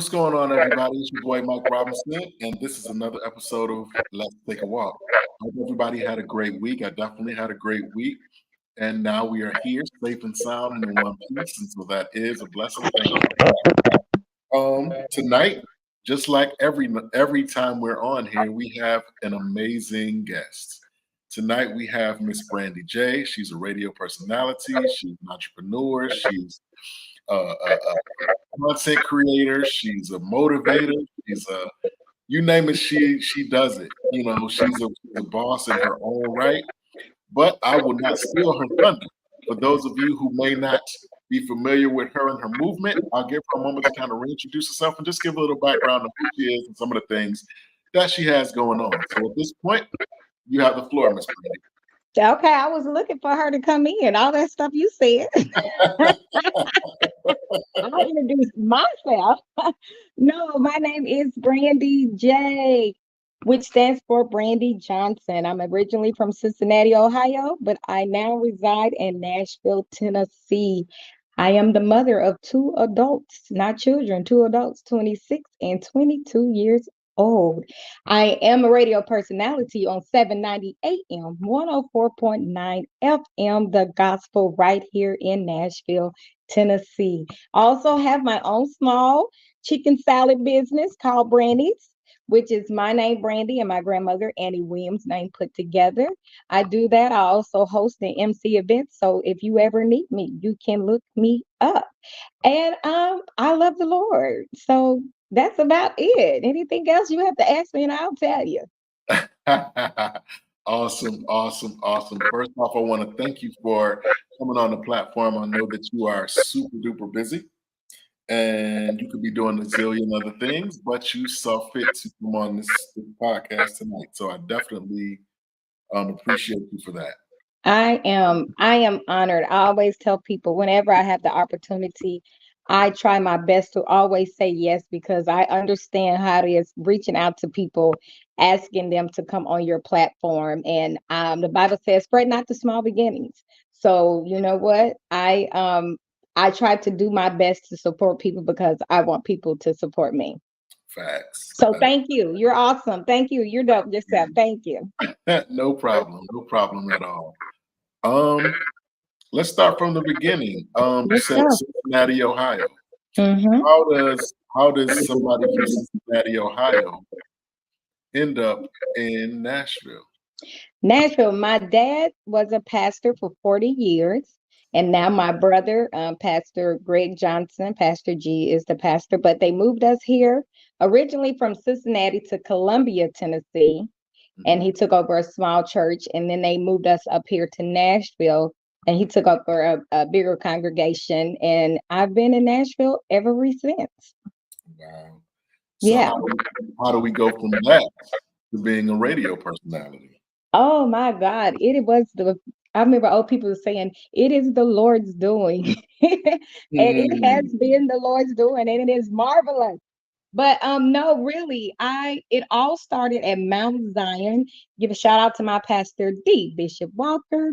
What's going on, everybody? It's your boy Mike Robinson, and this is another episode of Let's Take a Walk. I hope everybody had a great week. I definitely had a great week, and now we are here, safe and sound, and in one piece, and so that is a blessing. Thank you. Tonight, just like every time we're on here, we have an amazing guest. Tonight we have Miss Brandi J. She's a radio personality. She's an entrepreneur. She's a content creator. She's a motivator. She's a you name it. She does it. You know, she's a boss in her own right. But I will not steal her thunder. For those of you who may not be familiar with her and her movement, I'll give her a moment to kind of reintroduce herself and just give a little background of who she is and some of the things that she has going on. So at this point, you have the floor, Miss Brandi. Okay, I was looking for her to come in. All that stuff you said. I'll introduce myself. No, my name is Brandi J, which stands for Brandi Johnson. I'm originally from Cincinnati, Ohio, but I now reside in Nashville, Tennessee. I am the mother of two adults, not children, two adults, 26 and 22 years old. I am a radio personality on 790 AM, 104.9 FM, the gospel right here in Nashville, Tennessee. Also have my own small chicken salad business called Brandy's, which is my name, Brandi, and my grandmother, Annie Williams' name put together. I do that. I also host and MC events. So if you ever need me, you can look me up. And I love the Lord. So that's about it. Anything else you have to ask me, and I'll tell you. Awesome. First off, I want to thank you for coming on the platform. I know that you are super duper busy and you could be doing a zillion other things, but you saw fit to come on this podcast tonight. So I definitely appreciate you for that. I am honored. I always tell people whenever I have the opportunity, I try my best to always say yes because I understand how it is reaching out to people, asking them to come on your platform. And the Bible says, "Fret not the small beginnings." So you know what? I try to do my best to support people because I want people to support me. Facts. So thank you. You're awesome. Thank you. You're dope yourself. Thank you. No problem at all. Let's start from the beginning. You said Cincinnati, Ohio. Mm-hmm. How does somebody from Cincinnati, Ohio end up in Nashville? Nashville. My dad was a pastor for 40 years. And now my brother, Pastor Greg Johnson, Pastor G, is the pastor. But they moved us here originally from Cincinnati to Columbia, Tennessee. And he took over a small church. And then they moved us up here to Nashville. And he took over a bigger congregation. And I've been in Nashville ever since. Wow. So Yeah. how do we go from that to being a radio personality? Oh my God. I remember old people saying, it is the Lord's doing. And it has been the Lord's doing, and it is marvelous. But no, really, it all started at Mount Zion. Give a shout out to my pastor D, Bishop Walker.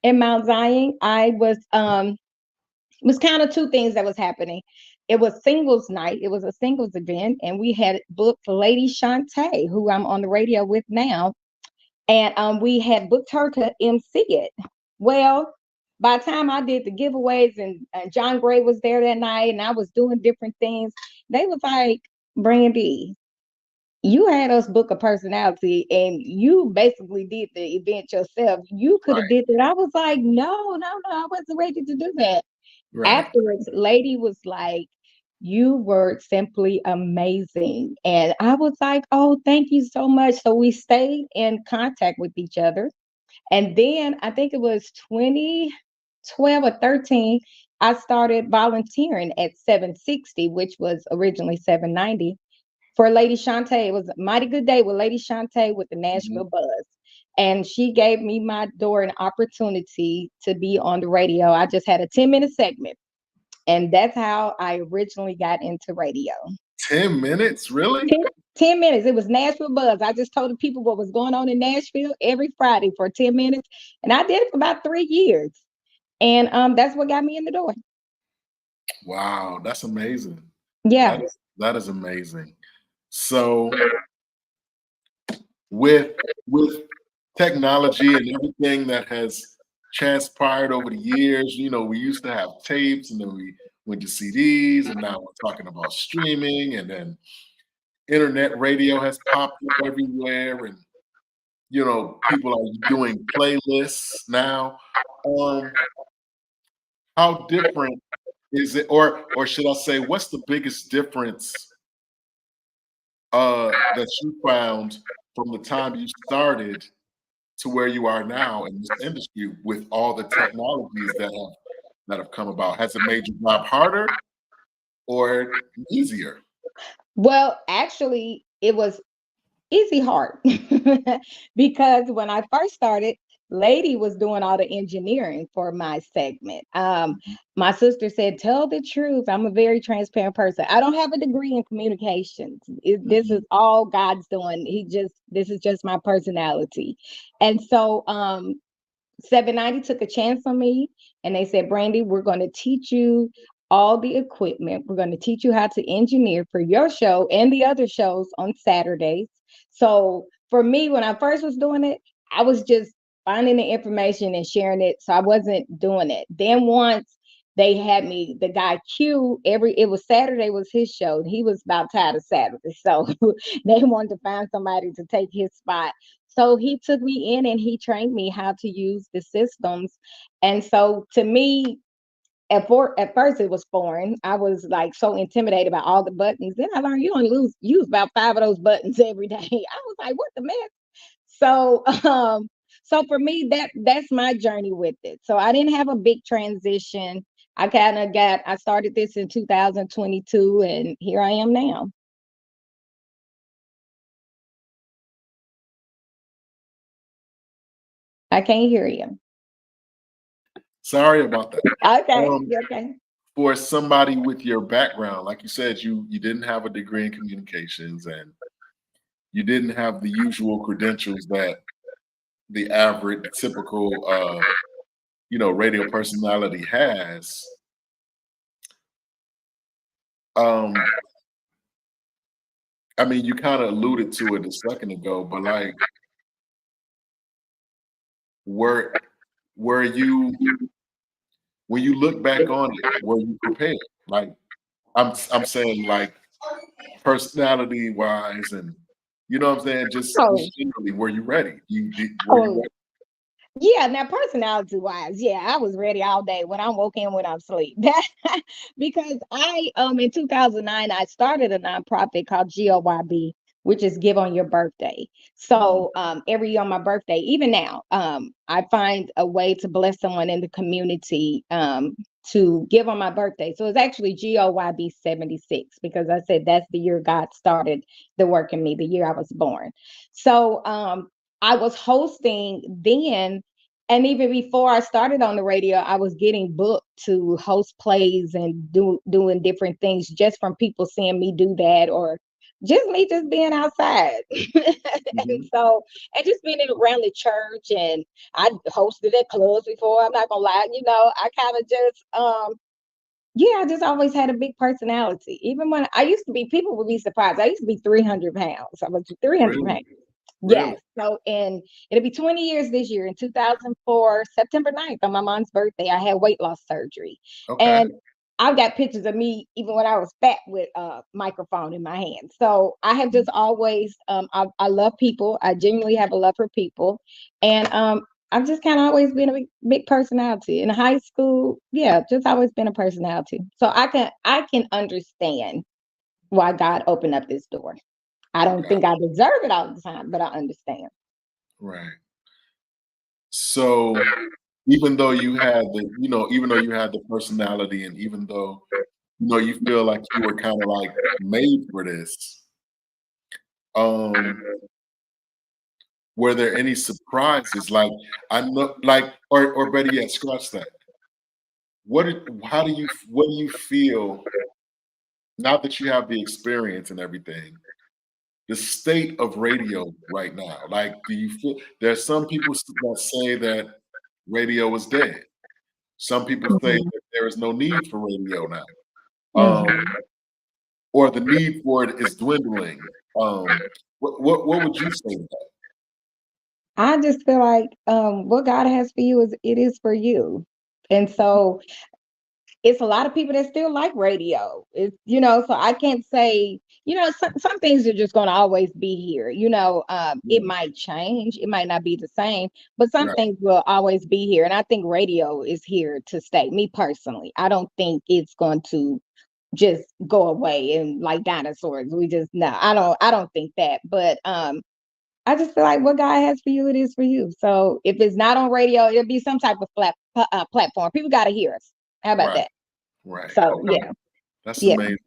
In Mount Zion, I was it was kind of two things that was happening. It was singles night, it was a singles event, and we had booked Lady Shantae, who I'm on the radio with now. And we had booked her to MC it. Well, by the time I did the giveaways and John Gray was there that night and I was doing different things, they was like, Brandi, you had us book a personality and you basically did the event yourself. You could have did that. I was like, no, I wasn't ready to do that. Right. Afterwards, lady was like, you were simply amazing. And I was like, oh, thank you so much. So we stayed in contact with each other. And then I think it was 2012 or 13, I started volunteering at 760, which was originally 790 for Lady Shantae. It was a mighty good day with Lady Shantae with the Nashville Buzz. And she gave me my door an opportunity to be on the radio. I just had a 10-minute segment. And that's how I originally got into radio. 10 minutes? Really? 10 minutes. It was Nashville Buzz. I just told the people what was going on in Nashville every Friday for 10 minutes. And I did it for about 3 years. And that's what got me in the door. Wow, that's amazing. Yeah. That is amazing. So with technology and everything that has transpired over the years, we used to have tapes and then we went to CDs and now we're talking about streaming and then internet radio has popped up everywhere and people are doing playlists now. Um, how different is it, or should I say, what's the biggest difference that you found from the time you started to where you are now in this industry with all the technologies that have come about? Has it made your job harder or easier? Well, actually, it was easy hard because when I first started, Lady was doing all the engineering for my segment. My sister said, "Tell the truth. I'm a very transparent person. I don't have a degree in communications. This is Mhm. all God's doing. This is just my personality." And so, 790 took a chance on me and they said, Brandi, we're going to teach you all the equipment. We're going to teach you how to engineer for your show and the other shows on Saturdays. So for me, when I first was doing it, I was just finding the information and sharing it. So I wasn't doing it. Then once they had me, the guy Q, it was Saturday was his show. He was about tired of Saturday. So they wanted to find somebody to take his spot. So he took me in and he trained me how to use the systems. And so to me, at first it was foreign. I was like so intimidated by all the buttons. Then I learned you only use about 5 of those buttons every day. I was like, what the mess? So so for me, that's my journey with it. So I didn't have a big transition. I started this in 2022 and here I am now. I can't hear you. Sorry about that. Okay, Um, you okay. for somebody with your background, like you said, you didn't have a degree in communications and you didn't have the usual credentials that the average, typical, radio personality has. Um, I mean, you kind of alluded to it a second ago, but like, were were you when you look back on it, were you prepared? Like, I'm saying, like, personality wise, and what I'm saying, just Oh, generally, were you ready? Were you oh, yeah. Now, personality wise, yeah, I was ready all day when I woke in, when I'm asleep. Because I in 2009 I started a nonprofit called GOYB, which is Give on Your Birthday. ready? So every year on my birthday, even now, I find a way to bless someone in the community to give on my birthday. So it's actually GOYB 76 because I said that's the year God started the work in me, the year I was born. So I was hosting then. And even before I started on the radio, I was getting booked to host plays and doing different things just from people seeing me do that or just me just being outside. And Mhm. so, and just being around the church and I hosted at clubs before. I'm not gonna lie, I kind of just yeah, I just always had a big personality. Even when I used to be, people would be surprised. I used to be 300 pounds. I was 300 Really, pounds. really. Yes. So, and it'll be 20 years this year. In 2004, September 9th, on my mom's birthday, I had weight loss surgery. Okay. And I've got pictures of me even when I was fat with a microphone in my hand. So I have just always, I love people. I genuinely have a love for people. And I've just kind of always been a big personality. In high school, yeah, just always been a personality. So I can understand why God opened up this door. I don't Got think I deserve it all the time, but I understand. right. So even though you had the personality, and even though you feel like you were kind of like made for this, um, were there any surprises? Like, I know, like, or better yet, scratch that. What do you feel now that you have the experience and everything? The state of radio right now. Like, do you feel there's some people that say that radio is dead. Some people say Mhm, that there is no need for radio now. Um, mhm. or the need for it is dwindling. What would you say to that? I just feel like what God has for you is it is for you. And so it's a lot of people that still like radio. It's, so I can't say, some things are just going to always be here. It Yeah, might change, it might not be the same, but some right, things will always be here. And I think radio is here to stay. Me personally, I don't think it's going to just go away and like dinosaurs. We just no, I don't think that. But I just feel like what God has for you, it is for you. So if it's not on radio, it'll be some type of platform. People got to hear us. How about right, that? right. So Okay, yeah, that's yeah. amazing.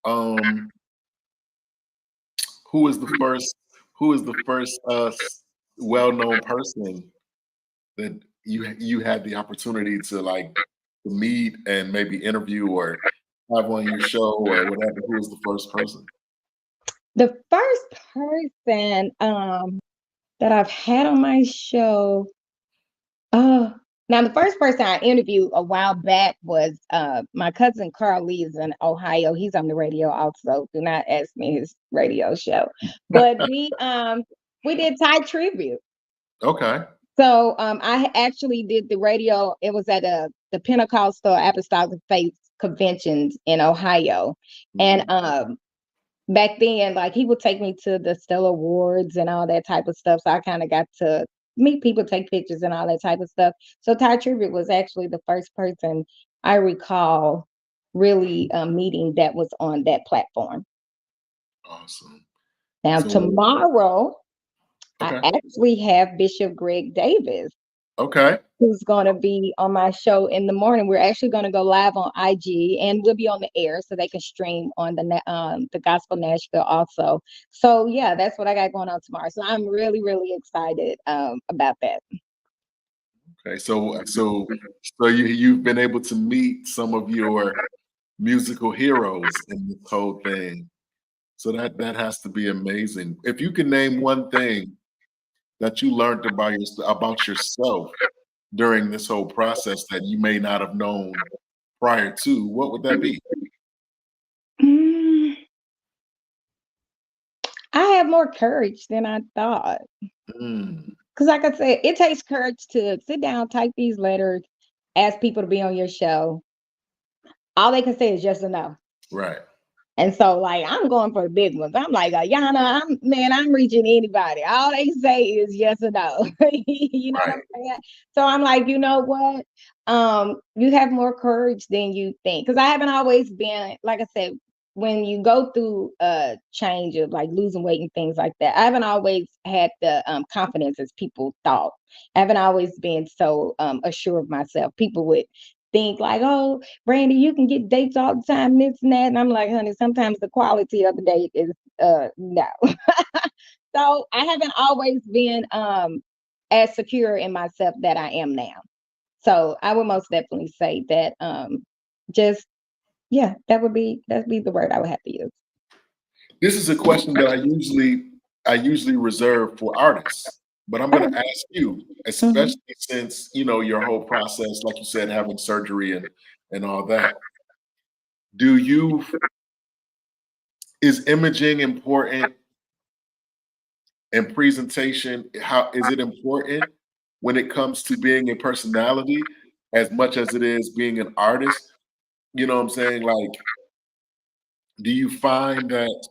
Um, who is the first? Who is the first well-known person that you had the opportunity to like to meet and maybe interview or have on your show or whatever? Who was the first person? The first person that I've had on my show, uh, now the first person I interviewed a while back was my cousin Carl Lee's in Ohio. He's on the radio also. Do not ask me his radio show. But we did Thai tribute. Okay. So I actually did the radio. It was at the Pentecostal Apostolic Faith conventions in Ohio. And Mhm. back then, like he would take me to the Stellar Awards and all that type of stuff. So I kind of got to meet people, take pictures and all that type of stuff. So Ty Tribute was actually the first person I recall really meeting that was on that platform. Awesome. Now So tomorrow, I okay. actually have Bishop Greg Davis Okay. who's going to be on my show in the morning. We're actually going to go live on IG, and we'll be on the air so they can stream on the Gospel Nashville also. So yeah, that's what I got going on tomorrow. So I'm really really excited about that. Okay. So you've been able to meet some of your musical heroes in this whole thing. So that has to be amazing. If you can name one thing that you learned about yourself during this whole process that you may not have known prior to, what would that be? Mm, I have more courage than I thought. Mm, Because like I said, it takes courage to sit down, type these letters, ask people to be on your show. All they can say is yes or no. right, And so, like, I'm going for the big ones. I'm like, Yana, I'm reaching anybody. All they say is yes or no. You know what I'm right. saying? So I'm like, you know what? You have more courage than you think. Because I haven't always been, like I said, when you go through a change of like losing weight and things like that, I haven't always had the confidence as people thought. I haven't always been so assured of myself. People would think like, oh, Brandi, you can get dates all the time, this and that. And I'm like, honey, sometimes the quality of the date is no. So I haven't always been as secure in myself that I am now. So I would most definitely say that just yeah, that'd be the word I would have to use. This is a question that I usually reserve for artists, but I'm going Okay. to ask you, Mhm. especially since your whole process, like you said, having surgery and all that. Do you Is imaging important and presentation? How is it important when it comes to being a personality as much as it is being an artist? You know what I'm saying? Like, do you find that?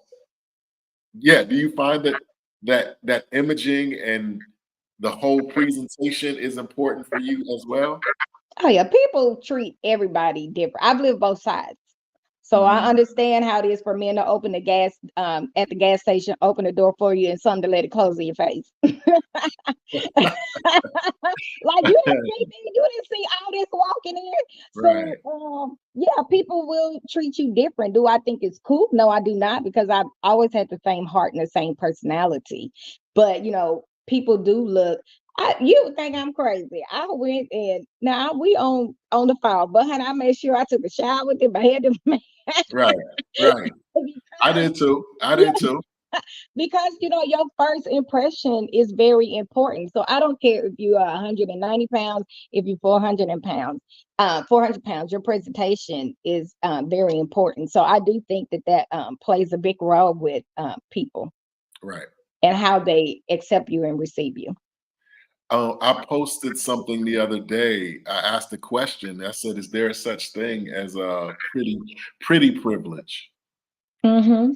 Yeah, do you find that imaging and the whole presentation is important for you as well? Oh yeah, people treat everybody different. I've lived both sides. So I Mhm. understand how it is for men to open the gas at the gas station, open the door for you, and some to let it close in your face. Like you didn't see all this walking in. So Right, yeah, people will treat you different. Do I think it's cool? No, I do not, because I've always had the same heart and the same personality. But people do look. You would think I'm crazy. I went and now we on the phone, but honey, I made sure I took a shower with my head to right, right. I because did too. I yeah, did too. because your first impression is very important. So I don't care if you are 190 pounds, if you're 400 pounds, your presentation is very important. So I do think that plays a big role with people, Right. and how they accept you and receive you. I posted something the other day. I asked a question. I said, "Is there such thing as a pretty privilege?" Mm-hmm.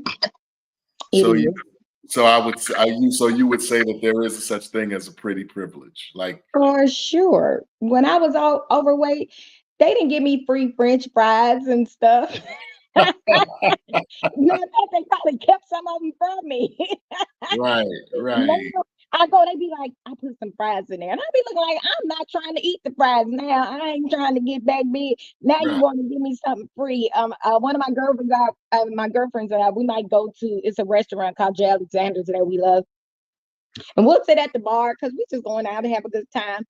It So you, is. so I would, so you would say that there is a such thing as a pretty privilege, like, For sure. When I was all overweight, they didn't give me free French fries and stuff. No, they probably kept some of them from me. right, Now right, I go, they be like, I put some fries in there. And I be looking like, I'm not trying to eat the fries now. I ain't trying to get back big. Now you right, want to give me something free. One of my girlfriends and I, we might go to, it's a restaurant called J. Alexander's that we love. And we'll sit at the bar because we just going out to have a good time.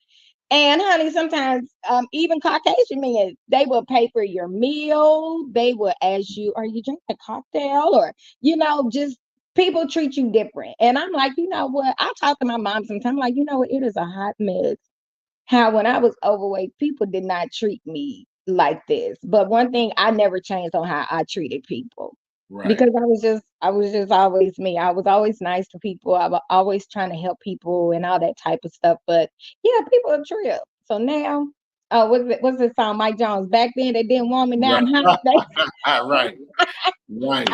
And honey, sometimes even Caucasian men, they will pay for your meal. They will ask you, "Are you drinking a cocktail?" Or just people treat you different. And I'm like, you know what? I talk to my mom sometimes. I'm like, you know what? It is a hot mess. How when I was overweight, people did not treat me like this. But one thing, I never changed on how I treated people, right, because I was just always me. I was always nice to people. I was always trying to help people and all that type of stuff. But yeah, people are trip. So now, what's this song? Mike Jones. Back then they didn't want me. Now I'm hot. right, right, right,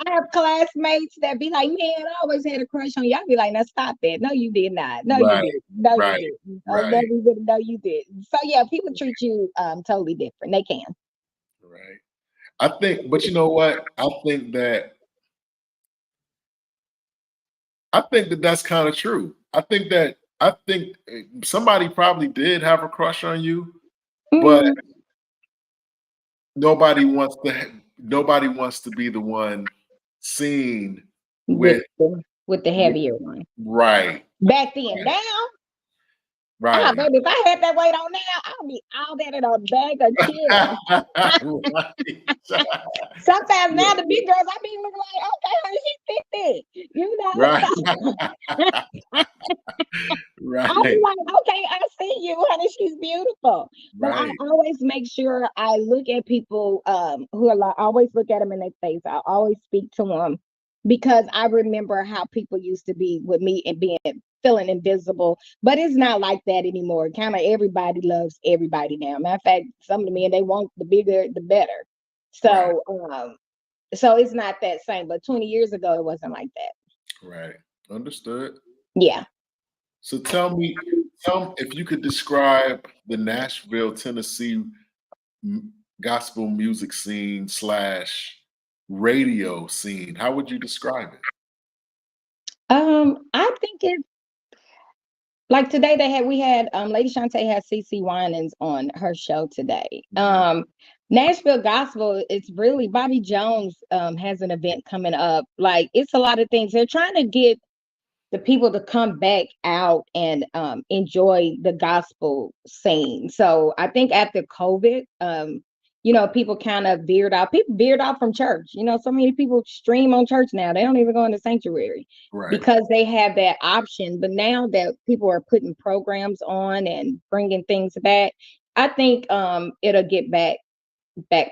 I have classmates that be like, man, I always had a crush on you. I be like, now stop that. No, you did not. No, you right, did. No, you right, did. Oh, no, right, you didn't. No, you did. So yeah, people treat you totally different. They can. right. I think, but you know what? I think that that's kind of true. I think somebody probably did have a crush on you, but Mhm. nobody wants to be the one seen with with, the with heavier one. right, Back then, right, now, right, baby, if I had that weight on now, I'll be all that in a bag of chips. right, Sometimes now the big girls, I be looking like, okay, honey, she fit it, right, So I'll be right, like, okay, I see you, honey, she's beautiful. But I right, always make sure I look at people who are like, I always look at them in their face. I always speak to them, because I remember how people used to be with me and feeling invisible. But it's not like that anymore. Kind of everybody loves everybody now. Matter of fact, some of the men, they want the bigger, the better. right, So so it's not that same. But 20 years ago, it wasn't like that. right. Understood. Yeah. So tell me if you could describe the Nashville, Tennessee m- gospel music scene slash radio scene. How would you describe it? I think it's like today we had Lady Shantae had CC Winans on her show today. Mhm. Nashville Gospel, it's really Bobby Jones has an event coming up. Like it's a lot of things. They're trying to get the people to come back out and enjoy the gospel scene. So I think after COVID, people kind of veered off. People veered off from church. So many people stream on church now. They don't even go in the sanctuary Right, because they have that option. But now that people are putting programs on and bringing things back, I think it'll get back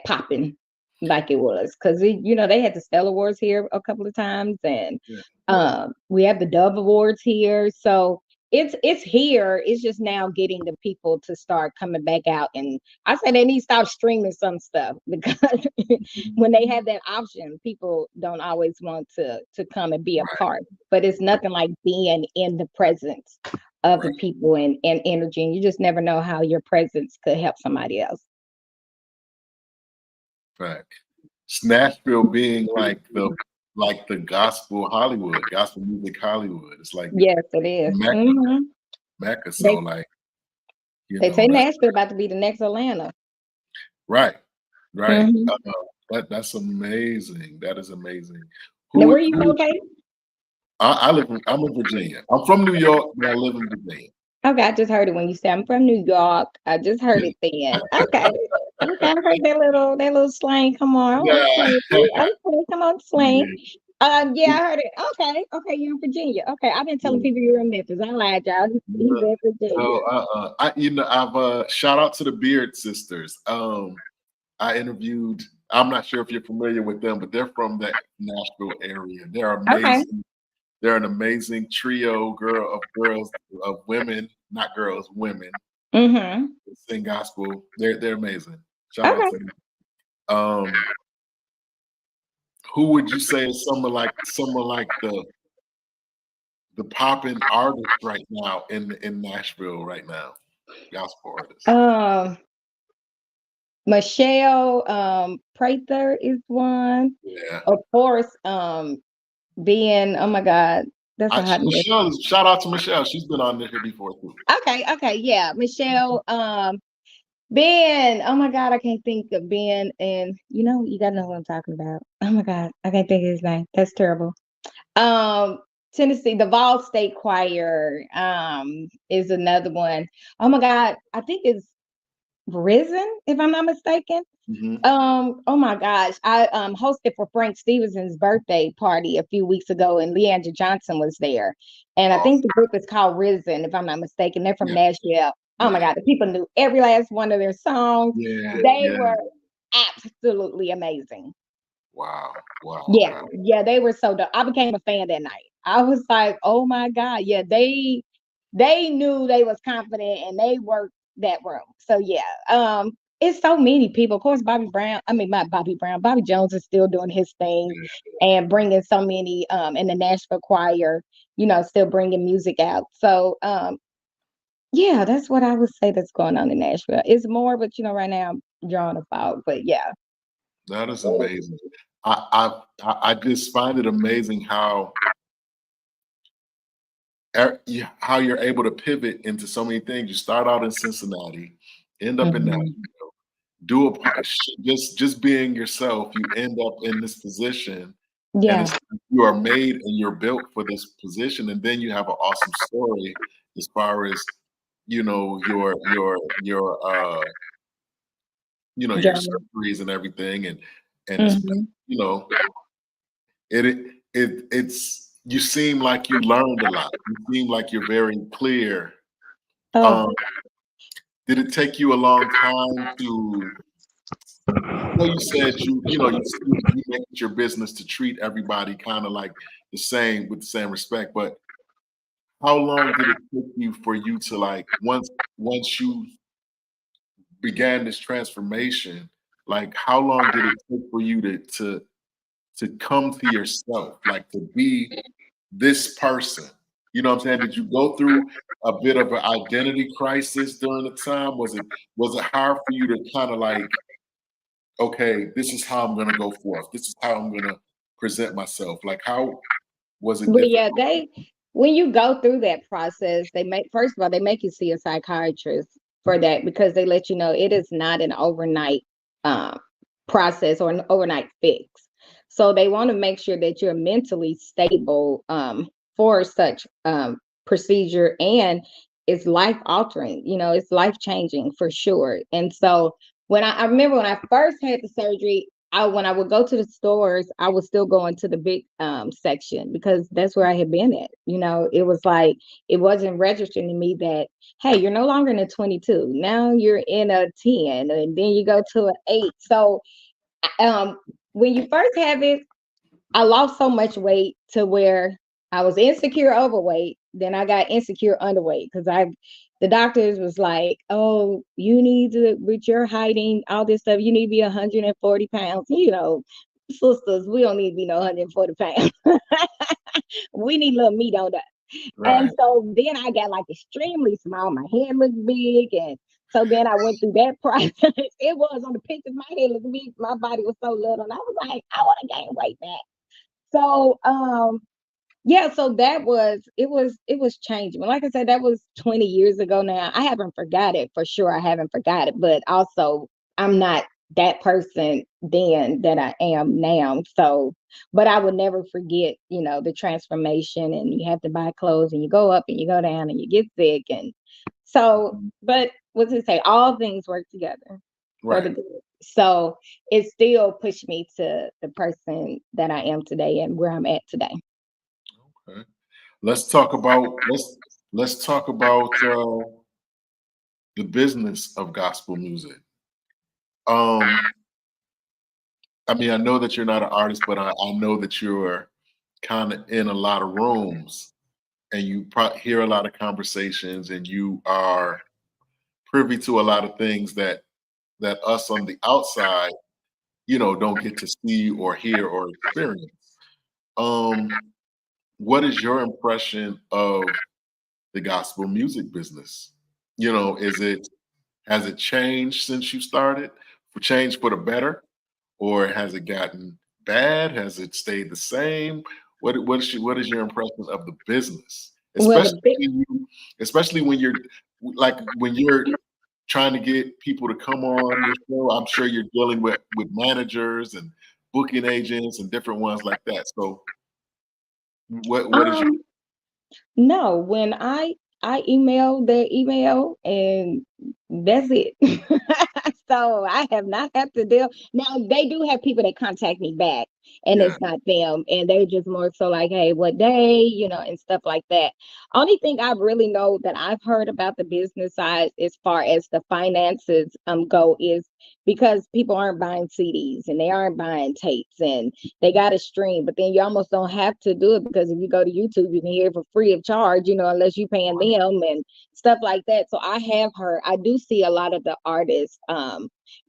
popping like it was, because they had the Stellar Awards here a couple of times, and yeah, we have the Dove Awards here. So it's here. It's just now getting the people to start coming back out, and I say they need to stop streaming some stuff because mhm, when they have that option, people don't always want to come and be a right, part. But it's nothing like being in the presence of the right, people and energy, and you just never know how your presence could help somebody else. right. Nashville being like the gospel Hollywood, gospel music Hollywood. It's like Yes, it is. Mecca, Mecca. So They like, they say that's Nashville about to be the next Atlanta. right, right. Mhm. That's amazing. That is amazing. Now, where Who, you who located? I'm in Virginia. I'm from New York, but I live in Virginia. Okay, I just heard it when you said I'm from New York. I just heard it then. Okay. Okay, I heard that little slang. Come on. Yeah. Okay. Okay, come on, slang. Yeah. Yeah, I heard it. Okay, you're in Virginia. Okay, I've been telling Yeah. people you're in Memphis. I lied, y'all. He's Yeah. in Virginia. So I've shout out to the Beard Sisters. I interviewed, I'm not sure if you're familiar with them, but they're from that Nashville area. They're Okay. amazing. They're an amazing trio girls of women, not girls, women Mm-hmm. that sing gospel. They're amazing. Shout out Okay. to them. Um, who would you say is someone like the popping artist right now in Nashville right now? Gospel artist. Um, Michelle Prather is one. Yeah. Of course, being oh my God, that's a hot mess. Michelle, shout out to Michelle. She's been on here before too. Okay, yeah. Michelle, Ben, oh my God, I can't think of Ben, and you gotta know who I'm talking about. Oh my God, I can't think of his name. That's terrible. Um, Tennessee, the Vol State Choir, is another one. Oh my God, I think it's Risen, if I'm not mistaken. Mhm. Oh my gosh, I hosted for Frank Stevenson's birthday party a few weeks ago, and Leandra Johnson was there, and I think Awesome. the group is called Risen, if I'm not mistaken. They're from Yeah, Nashville. Oh my yeah, God, the people knew every last one of their songs. yeah, They yeah. were absolutely amazing. Wow, wow. Yeah, Okay. yeah, they were so dope. I became a fan that night. I was like, oh my God, yeah, they knew they was confident and they worked that room. So yeah, it's so many people. Of course, Bobby Brown. I mean, not Bobby Brown. Bobby Jones is still doing his thing and bringing so many in the Nashville choir. Still bringing music out. So yeah, that's what I would say that's going on in Nashville. It's more, but right now I'm drawing a fog. But yeah. That is amazing. I just find it amazing how you're able to pivot into so many things. You start out in Cincinnati, end up in Mhm. Nashville, do just being yourself. You end up in this position, and Yeah. it's you are made and you're built for this position, and then you have an awesome story as far as your Journey. surgeries and everything, and it's Mhm. you know it's you seem like you learned a lot. You seem like you're very clear. Oh, Um, did it take you a long time to? I know you said you make it your business to treat everybody kind of like the same with the same respect, but how long did it take you for you to like once you began this transformation? Like how long did it take for you to come to yourself, like to be this person? You know what I'm saying? Did you go through a bit of an identity crisis during the time? Was it hard for you to kind of like, okay, this is how I'm gonna go forth. This is how I'm gonna present myself. Like how was it well, yeah, difficult? when you go through that process, first of all, they make you see a psychiatrist for that because they let you know it is not an overnight um, process or an overnight fix. So they want to make sure that you're mentally stable for such procedure, and it's life altering. It's life changing for sure. And so I remember when I first had the surgery, when I would go to the stores, I was still going to the big section because that's where I had been at. It was like it wasn't registering to me that, hey, you're no longer in a 22. Now you're in a 10, and then you go to an 8. So when you first have it, I lost so much weight to where I was insecure overweight. Then I got insecure underweight because the doctors was like, oh, you need to, with your heighting, all this stuff, you need to be 140 pounds. Sisters, we don't need to be no 140 pounds. We need a little meat on that. And Right. so then I got like extremely small. My head looked big. And so then I went through that process. It was on the pictures, my head looked big. My body was so little. And I was like, I want to gain weight back. So yeah, so it was changing. Like I said, that was 20 years ago now. I haven't forgot it for sure. I haven't forgot it, but also I'm not that person then that I am now. So, but I would never forget, the transformation, and you have to buy clothes and you go up and you go down and you get sick. And so, but what's it say? All things work together. for the Right. good. So it still pushed me to the person that I am today and where I'm at today. Okay. Let's talk about let's talk about the business of gospel music. Um, I mean, I know that you're not an artist, but I know that you're kind of in a lot of rooms and you hear a lot of conversations and you are privy to a lot of things that us on the outside, don't get to see or hear or experience. Um, what is your impression of the gospel music business? Is it has it changed since you started? For change for the better, or has it gotten bad? Has it stayed the same? What is your impression of the business, Well, the big especially when you're when you're trying to get people to come on your show? I'm sure you're dealing with managers and booking agents and different ones like that. So what is your um no, when I email their email and that's it. So I have not had to deal. Now they do have people that contact me back and yeah it's not them and they're just more so like, hey, what day, and stuff like that. Only thing I really know that I've heard about the business side as far as the finances go is because people aren't buying CDs and they aren't buying tapes and they got to stream, but then you almost don't have to do it because if you go to YouTube, you can hear it for free of charge, unless you're paying them and stuff like that. So I do see a lot of the artists,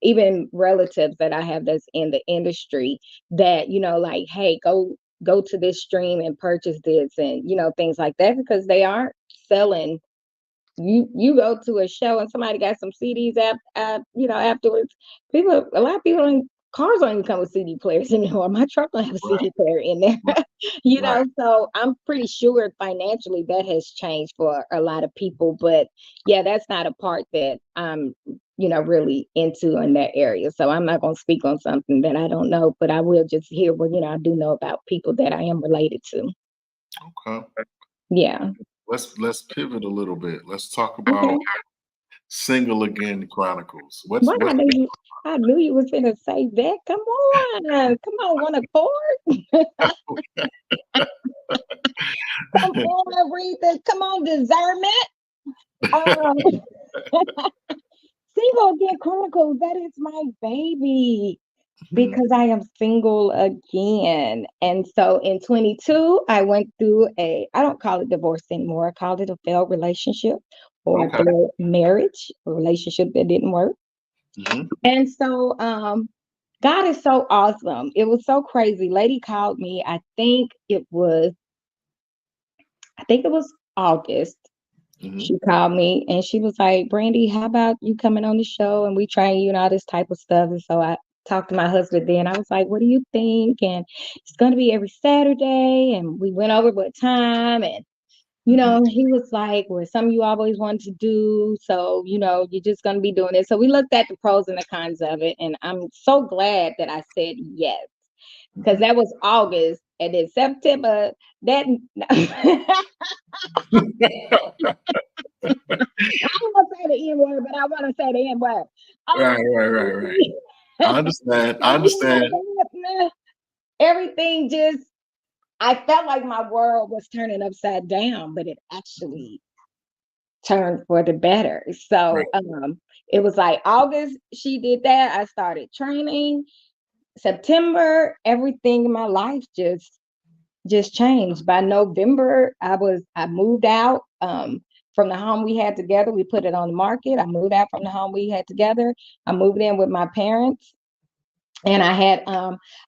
even relatives that I have that's in the industry that, like, hey, go to this stream and purchase this and, things like that because they aren't selling. You go to a show and somebody got some CDs afterwards. A lot of people cars don't even come with CD players anymore. My truck don't have a right CD player in there. right right So I'm pretty sure financially that has changed for a lot of people. But yeah, that's not a part that I'm, really into in that area. So I'm not gonna speak on something that I don't know, but I will just hear what, I do know about people that I am related to. okay. Yeah. Let's pivot a little bit. Let's talk Okay. about Single Again Chronicles. What's Why what's I knew you was gonna say that. Come on, one accord. Come on, Aretha. Come on, discernment. Um, Single Again Chronicles. That is my baby Mhm. because I am single again. And so in 22, I went through I don't call it divorce anymore. I called it a failed relationship or a Okay. failed marriage, a relationship that didn't work. Mhm. And so God is so awesome. It was so crazy. Lady called me. I think it was August. Mhm. She called me and she was like, Brandi, how about you coming on the show and we train you and all this type of stuff. And so I talked to my husband then. I was like, what do you think? And it's gonna be every Saturday. And we went over what time and Mhm. he was like, well, something you always wanted to do. So, you're just going to be doing it. So we looked at the pros and the cons of it. And I'm so glad that I said yes, because Mhm. that was August. And then September, that, I don't want to say the N word, but I want to say the N word. Right, right, right, right. I understand. So I understand. everything just, I felt like my world was turning upside down, but it actually turned for the better. Right. So it was like August, she did that. I started training. September, everything in my life just changed. By November, I moved out from the home we had together. We put it on the market. I moved out from the home we had together. I moved in with my parents. And I had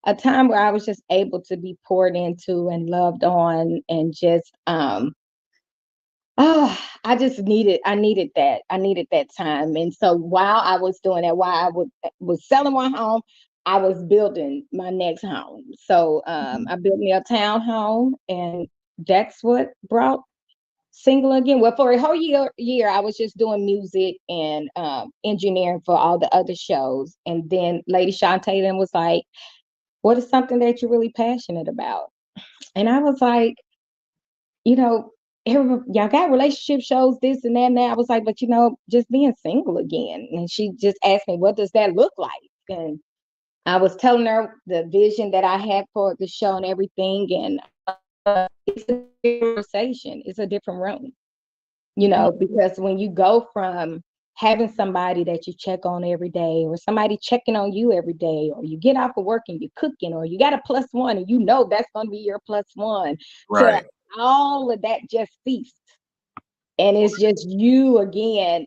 a time where I was just able to be poured into and loved on and just Oh, I needed that. I needed that time. And so while I was doing that, while was selling my home, I was building my next home. So Mhm. I built me a townhome and that's what brought Single Again. Well, for a whole year I was just doing music and engineering for all the other shows. And then Lady Shantae then was like, what is something that you're really passionate about? And I was like, you know, y'all got relationship shows, this and that. And that. I was like, but just being single again. And she just asked me, what does that look like? And I was telling her the vision that I had for the show and everything. And it's a conversation. It's a different room, because when you go from having somebody that you check on every day, or somebody checking on you every day, or you get off of work and you're cooking, or you got a plus one and that's going to be your plus one, to Right. all of that just ceased. And it's just you again.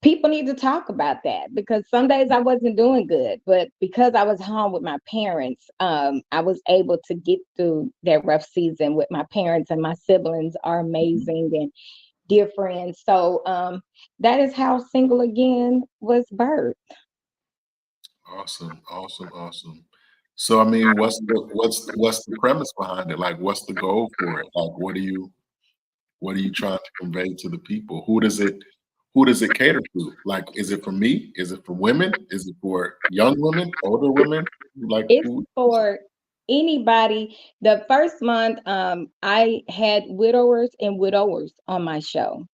People need to talk about that, because some days I wasn't doing good, but because I was home with my parents, I was able to get through that rough season with my parents, and my siblings are amazing and dear friends. So that is how Single Again was birthed. Awesome, awesome, awesome. So I mean, what's the premise behind it? Like, what's the goal for it? Like, what are you trying to convey to the people? Who does it cater to? Like, is it for me? Is it for women? Is it for young women, older women? Like, It's who? for anybody. The first month, I had widowers and widowers on my show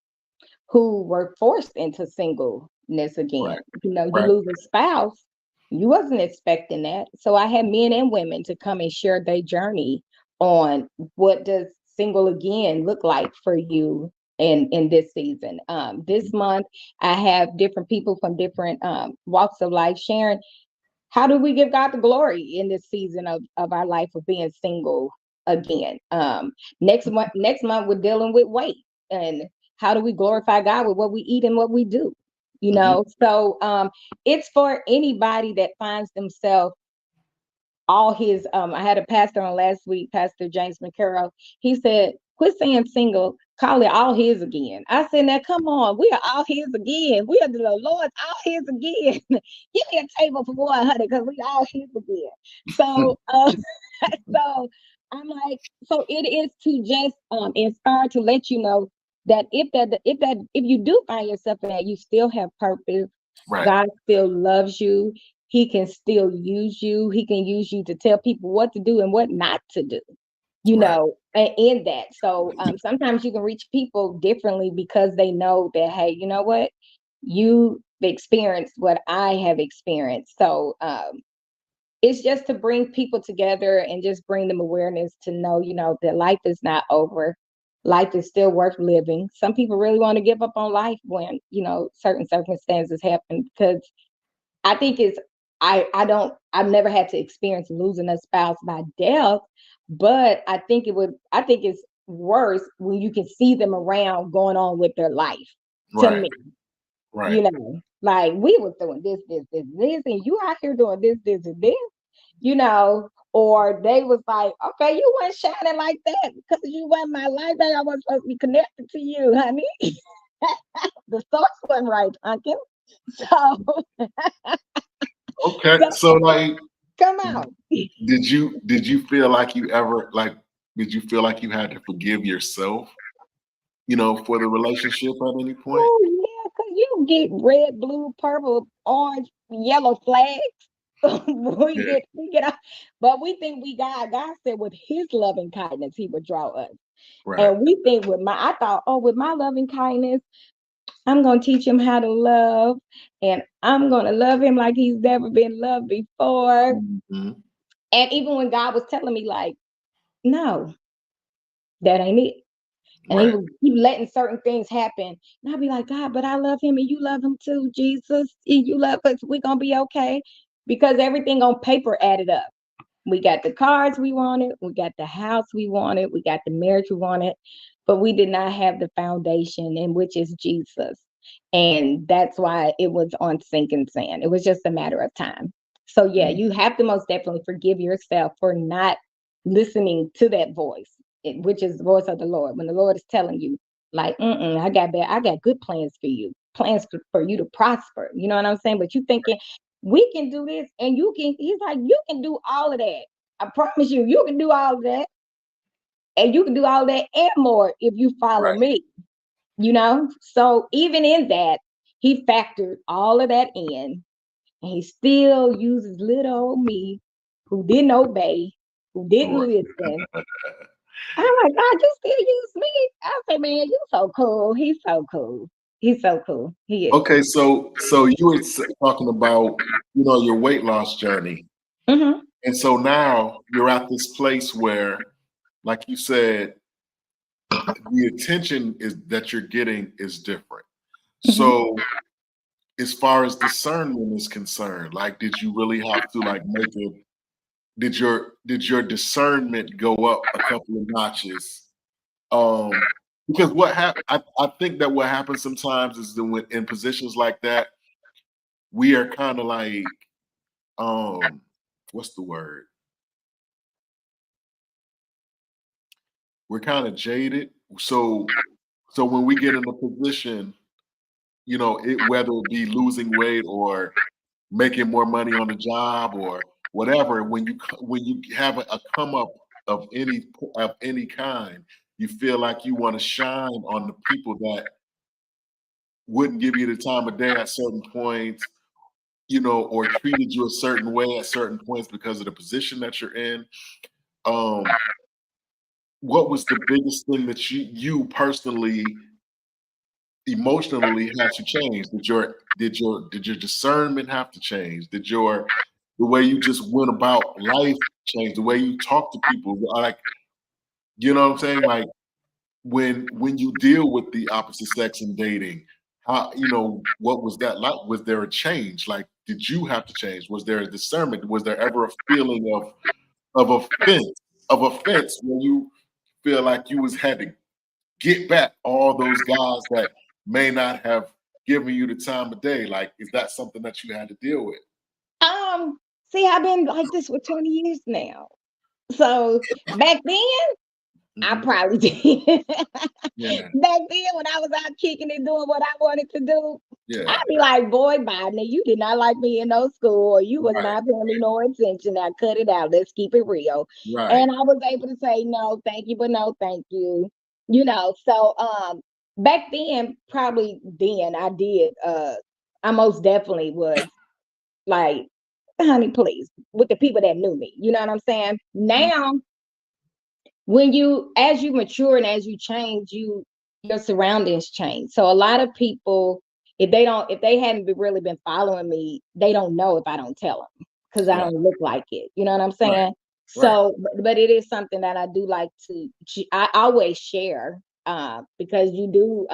who were forced into singleness again. Right, You right. lose a spouse, you wasn't expecting that. So I had men and women to come and share their journey on what does single again look like for you in this season. This month, I have different people from different walks of life sharing how do we give God the glory in this season of our life of being single again. Next month we're dealing with weight, and how do we glorify God with what we eat and what we do. Hmm. So it's for anybody that finds themselves all his I had a pastor on last week, Pastor James McCarroll. He said, quit saying single, call it all his again. I said, now come on, we are all his again. We are the Lord's all his again. Give me a table for 100 because we all his again. So so I'm like, so it is to just inspire, to let you know that if you do find yourself in that, you still have purpose. Right. God still loves you. He can still use you. He can use you to tell people what to do and what not to do, Right. in that. So sometimes you can reach people differently because they know that, hey, you know what? You experienced what I have experienced. So it's just to bring people together and just bring them awareness to know, that life is not over. Life is still worth living. Some people really want to give up on life when, certain circumstances happen, because I think it's I've never had to experience losing a spouse by death, but I think it's worse when you can see them around going on with their life. To Right. me, Right. like we was doing this, and you out here doing this, and this, or they was like, okay, you weren't shining like that because you weren't my life. I wasn't supposed to be connected to you, honey. The source wasn't right, Uncle. So, Okay. so So like, come out. did you feel like you ever like did you feel like you had to forgive yourself, for the relationship at any point? Oh yeah, cause you get red, blue, purple, orange, yellow flags. Yeah. We get out, but we think we God said with his loving kindness he would draw us. Right. And we think I thought, oh, with my loving kindness, I'm gonna teach him how to love, and I'm gonna love him like he's never been loved before. Hmm. And even when God was telling me, like, no, that ain't it. And he Right. was keep letting certain things happen. And I'd be like, God, but I love him and you love him too, Jesus. And you love us, we're gonna be okay. Because everything on paper added up. We got the cars we wanted, we got the house we wanted, we got the marriage we wanted, but we did not have the foundation, in which is Jesus. And that's why it was on sinking sand. It was just a matter of time. So yeah, Mhm. you have to most definitely forgive yourself for not listening to that voice, which is the voice of the Lord. When the Lord is telling you, like, I got good plans for you, plans for you to prosper. You know what I'm saying? But you thinking we can do this, and you can. He's like, you can do all of that. I promise you, you can do all of that, and you can do all of that and more if you follow Right. me. So even in that, he factored all of that in, and he still uses little old me, who didn't obey, who didn't Right. listen, I'm like, God, you still use me? I say, man, you so cool. He's so cool. He's so cool. He is. Okay, so you were talking about, your weight loss journey. Mm-hmm. And so now you're at this place where, like you said, the attention is that you're getting is different. Mm-hmm. So as far as discernment is concerned, like did you really have to like make a did your discernment go up a couple of notches? Um because what I think that what happens sometimes is that when in positions like that, we are kind of like um what's the word? We're kind of jaded. So when we get in a position, whether it be losing weight or making more money on the job or whatever, when you have a come up of any kind, you feel like you want to shine on the people that wouldn't give you the time of day at certain points, or treated you a certain way at certain points because of the position that you're in. Um, what was the biggest thing that you personally emotionally had to change? Did your discernment have to change? Did the way you just went about life change? The way you talk to people, like, you know what I'm saying? Like when you deal with the opposite sex in dating, how, what was that like? Was there a change? Like, did you have to change? Was there a discernment? Was there ever a feeling of offense when you feel like you was had to get back all those guys that may not have given you the time of day? Like, is that something that you had to deal with? See, I've been like this for 20 years now. So back then, I Hmm. probably did. Yeah, Back then, when I was out kicking and doing what I wanted to do, yeah, I'd be like, boy, bye. Now, you did not like me in no school, or you was right, not paying me no attention. Now, cut it out. Let's keep it real. right. And I was able to say, no, thank you, but no, thank you. Back then, probably then I did, I most definitely was like, honey, please, with the people that knew me. You know what I'm saying? Mhm. Now, when you as you mature and as you change, your surroundings change. So a lot of people, if they hadn't really been following me, they don't know if I don't tell them because I Right, don't look like it. You know what I'm right, saying? right. So, but it is something that I do like to. I always share, because you do,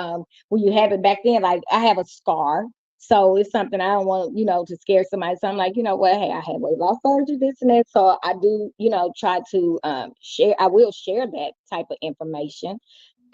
when you have it back then. Like, I have a scar, so it's something I don't want, to scare somebody. So I'm like, you know what? Hey, I had weight loss surgery, this and that. So I do, try to, share. I will share that type of information.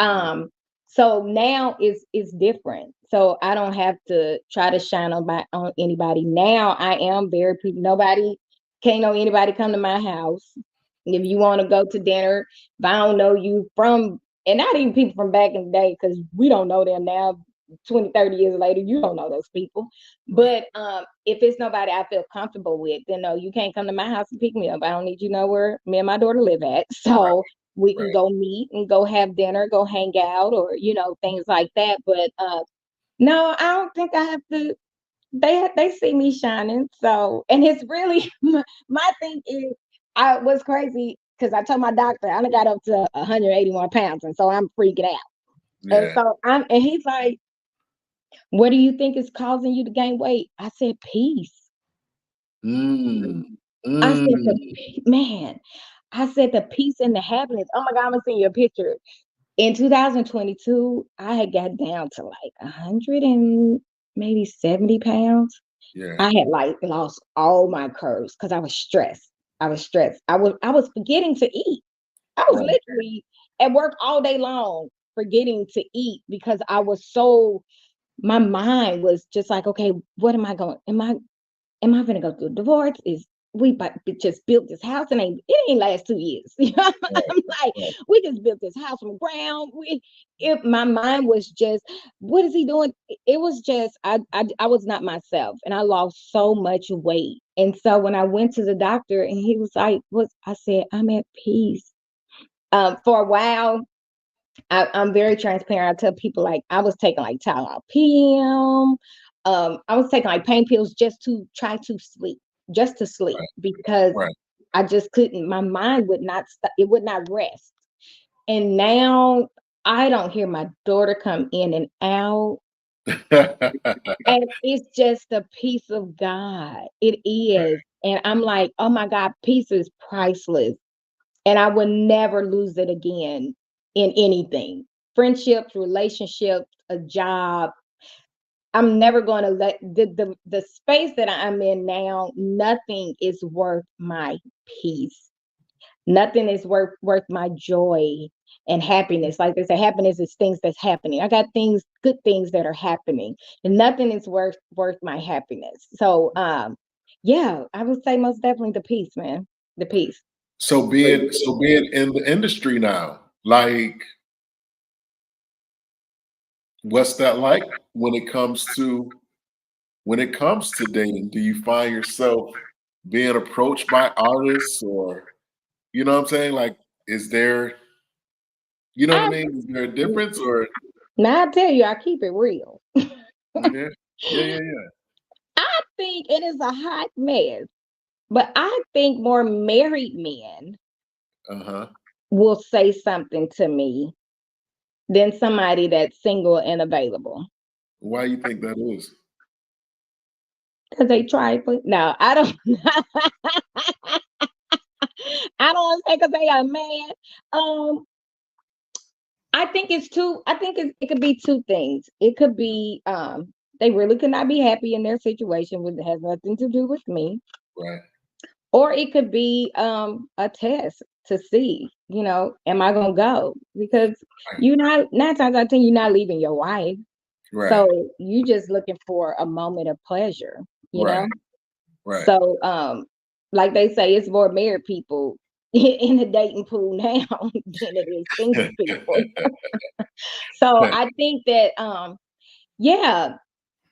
Mhm. So now it's different. So I don't have to try to shine on anybody. Now I am very nobody can't know anybody come to my house. If you want to go to dinner, if I don't know you from, and not even people from back in the day, because we don't know them now, 20, 30 years later, you don't know those people. Right, But if it's nobody I feel comfortable with, then no, you can't come to my house and pick me up. I don't need you to know where me and my daughter live at. right, So we can right. go meet and go have dinner, go hang out, or things like that. But no, I don't think I have to. They see me shining. So, and it's really my thing is, I was crazy because I told my doctor I done got up to 181 pounds, and so I'm freaking out. And Yeah. so and he's like, "What do you think is causing you to gain weight?" I said, "Peace." Mm, I said, mm. Man." I said, "The peace and the happiness." Oh my God, I'm gonna send you a picture. In 2022, I had got down to like 100 and maybe 70 pounds. Yeah, I had like lost all my curves because I was stressed. I was stressed. I was forgetting to eat. I was right. literally at work all day long forgetting to eat because I was so, my mind was just like, okay, what am I going? Am I gonna go through a divorce? Is we just built this house and it ain't last 2 years. Right, I'm like, right. we just built this house from the ground. My mind was just, what is he doing? It was just, I was not myself, and I lost so much weight. And so when I went to the doctor, and he was like, "What?" I said, "I'm at peace." For a while, I'm very transparent. I tell people, like, I was taking like Tylenol PM. I was taking like pain pills just to try to sleep, just to sleep, Right, because right. I just couldn't. My mind would not stop. It would not rest. And now I don't hear my daughter come in and out. And it's just a piece of God. It is. And I'm like, oh my God, peace is priceless. And I will never lose it again in anything. Friendships, relationships, a job. I'm never going to let the space that I'm in now, nothing is worth my peace. Nothing is worth my joy and happiness. Like they say, happiness is things that's happening. I got things, good things that are happening, and nothing is worth my happiness. So yeah, I would say most definitely the peace, man. The peace. So being in the industry now, like, what's that like when it comes to dating? Do you find yourself being approached by artists, or you know what I'm saying? Like, is there, you know what I I mean? Is there a difference, or Now I tell you, I keep it real. yeah, yeah, yeah, yeah. I think it is a hot mess, but I think more married men Uh-huh. will say something to me than somebody that's single and available. Why you think that is? Because they trifling. No, I don't. I don't want to say because they are man. Um, I think it's two. I think it could be two things. It could be they really could not be happy in their situation, which has nothing to do with me, Right, or it could be a test to see, am I gonna go? Because right, you not 9 times out of 10, you're not leaving your wife, right, so you just looking for a moment of pleasure, you know. right, right. So, like they say, it's more married people in the dating pool now than it is single people. So I think that, yeah,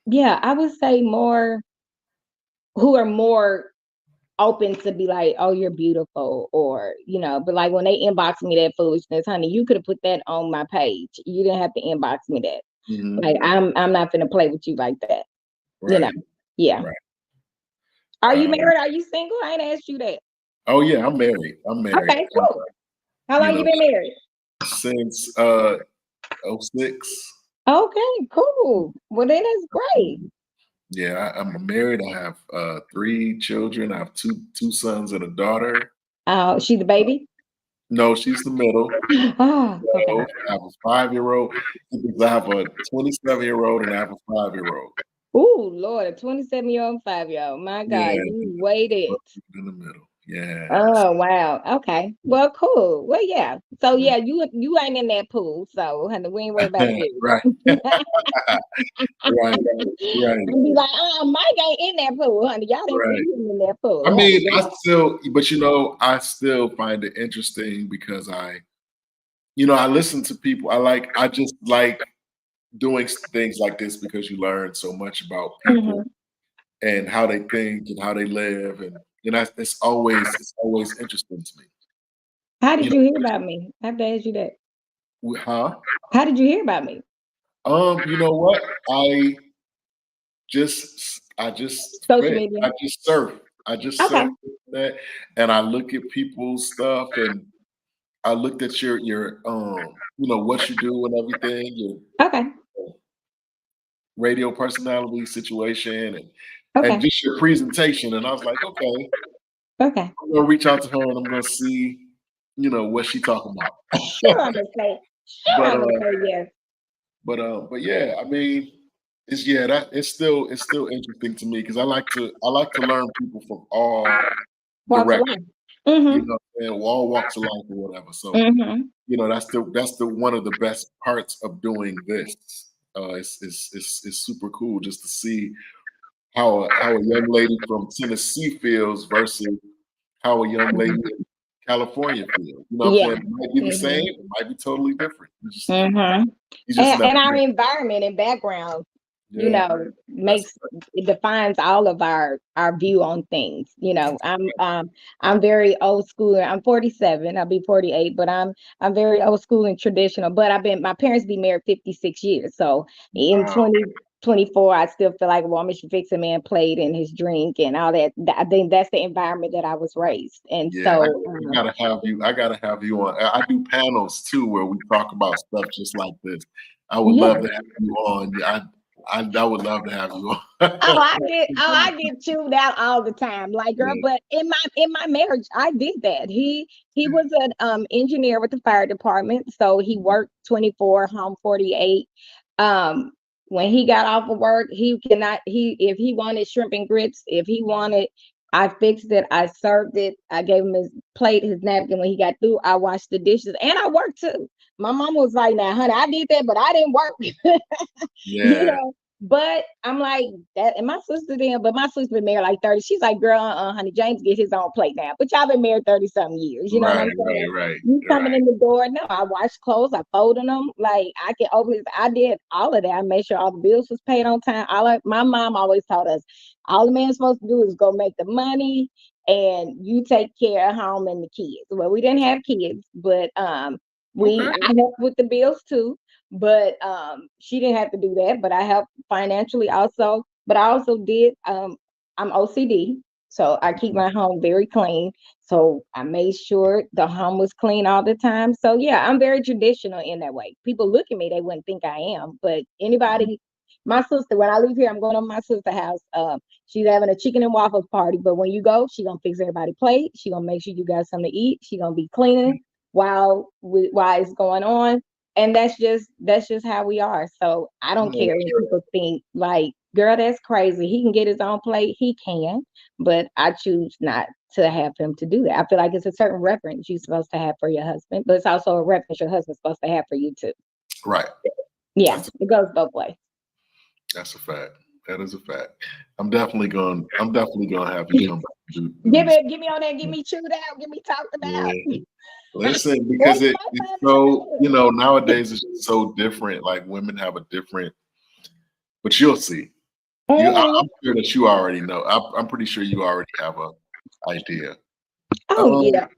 yeah, I would say more who are more open to be like, oh, you're beautiful, or but like when they inbox me that foolishness, honey, you could have put that on my page. You didn't have to inbox me that. Mhm. Like I'm not gonna play with you like that. You know. Right, Yeah. right. Are you Um, married? Are you single? I ain't asked you that. oh yeah, I'm married. I'm married. Okay, cool. How You long know, you been married? since '06. Okay, cool. Well, then that's great. Yeah, I'm married. I have 3 children. I have two sons and a daughter. She the baby? No, she's the middle. Oh, okay. So I have a 5-year-old. I have a 27-year-old and I have a 5-year-old. Ooh, Lord, a 27-year-old, 5-year-old. My God, Yeah, you waited. in the middle. Yeah. Oh, wow. Okay. Well, cool. Well, yeah. So Yeah. yeah, you ain't in that pool, so honey, we ain't worried about you. Right. Right. Right. And be like, Mike ain't in that pool, honey. Y'all didn't Right. see him in that pool. I Honey, mean, I still find it interesting because I listen to people. I just like doing things like this because you learn so much about people Mhm. and how they think and how they live, and it's always interesting to me. How You did you hear about me? I have to ask you that. Huh? How did you hear about me? You know what? I just Social read. media. I just surf Okay. that, and I look at people's stuff, and I looked at your what you do and everything, your Okay. radio personality situation, and Okay. just your presentation, and I was like, okay, Okay. I'm gonna reach out to her and I'm gonna see, what she talking Sure, about. I'm gonna say. Sure, but I'm gonna uh, say yes. but yeah, I mean, it's still interesting to me because I like to learn people from all Walks of directions, life. Mm-hmm. and all walks of life or whatever. So Mm-hmm. that's the one of the best parts of doing this. It's super cool just to see how a young lady from Tennessee feels versus how a young lady in California feels. You know what I'm Yeah. saying? It might be the same, Mm-hmm. it might be totally different. Mm-hmm. You just never And our know. environment and background, Yeah, that's makes it defines all of our view on things. I'm very old school. I'm 47. I'll be 48, but I'm very old school and traditional. But my parents been married 56 years. So in 20 wow. 24, I still feel like a woman should fix a man plate and his drink and all that. I think that's the environment that I was raised. And Yeah, so I gotta have you. I gotta have you on. I do panels too where we talk about stuff just like this. I would yeah. love to have you on. Yeah, I would love to have you on. I get chewed out all the time. Like, girl, Yeah. but in my marriage, I did that. He was an engineer with the fire department. So he worked 24, home 48. Um when he got off of work, he cannot he if he wanted shrimp and grits, if he wanted, I fixed it, I served it, I gave him his plate, his napkin when he got through, I washed the dishes, and I worked too. My mom was like, now, honey, I did that, but I didn't work. you Yeah. know. But I'm like that, and my sister then, but my sister been married like 30. She's like, girl, honey, James get his own plate now. But y'all been married 30 something years. You know what Right. I'm saying? Right. You coming Right. in the door? No, I wash clothes, I folded them. Like I can open it. I did all of that. I made sure all the bills was paid on time. My mom always taught us all the man's supposed to do is go make the money and you take care of home and the kids. Well, we didn't have kids, but Okay. I helped with the bills too. But she didn't have to do that. But I helped financially also. But I also did. I'm OCD, so I keep my home very clean. So I made sure the home was clean all the time. So yeah, I'm very traditional in that way. People look at me, they wouldn't think I am. But Mhm. anybody, my sister, when I leave here, I'm going to my sister's house. She's having a chicken and waffles party. But when you go, she gonna fix everybody plate. She gonna make sure you got something to eat. She gonna be cleaning while it's going on, and that's just how we are. So I don't Yeah, care when people think like, girl, that's crazy. He can get his own plate. He can, but I choose not to have him to do that. I feel like it's a certain reference you're supposed to have for your husband, but it's also a reference your husband's supposed to have for you too. right. Yeah, That's it goes both ways. that's a fact. That is a fact. I'm definitely gonna have you come back and do this. Give me on there, get me chewed out, get me talked about. Yeah. Listen, Well, because you it's might so, find nowadays it's just so different. Like women have a different, but you'll see. Mhm. I'm sure that you already know. I'm pretty sure you already have a idea. Oh Um, yeah.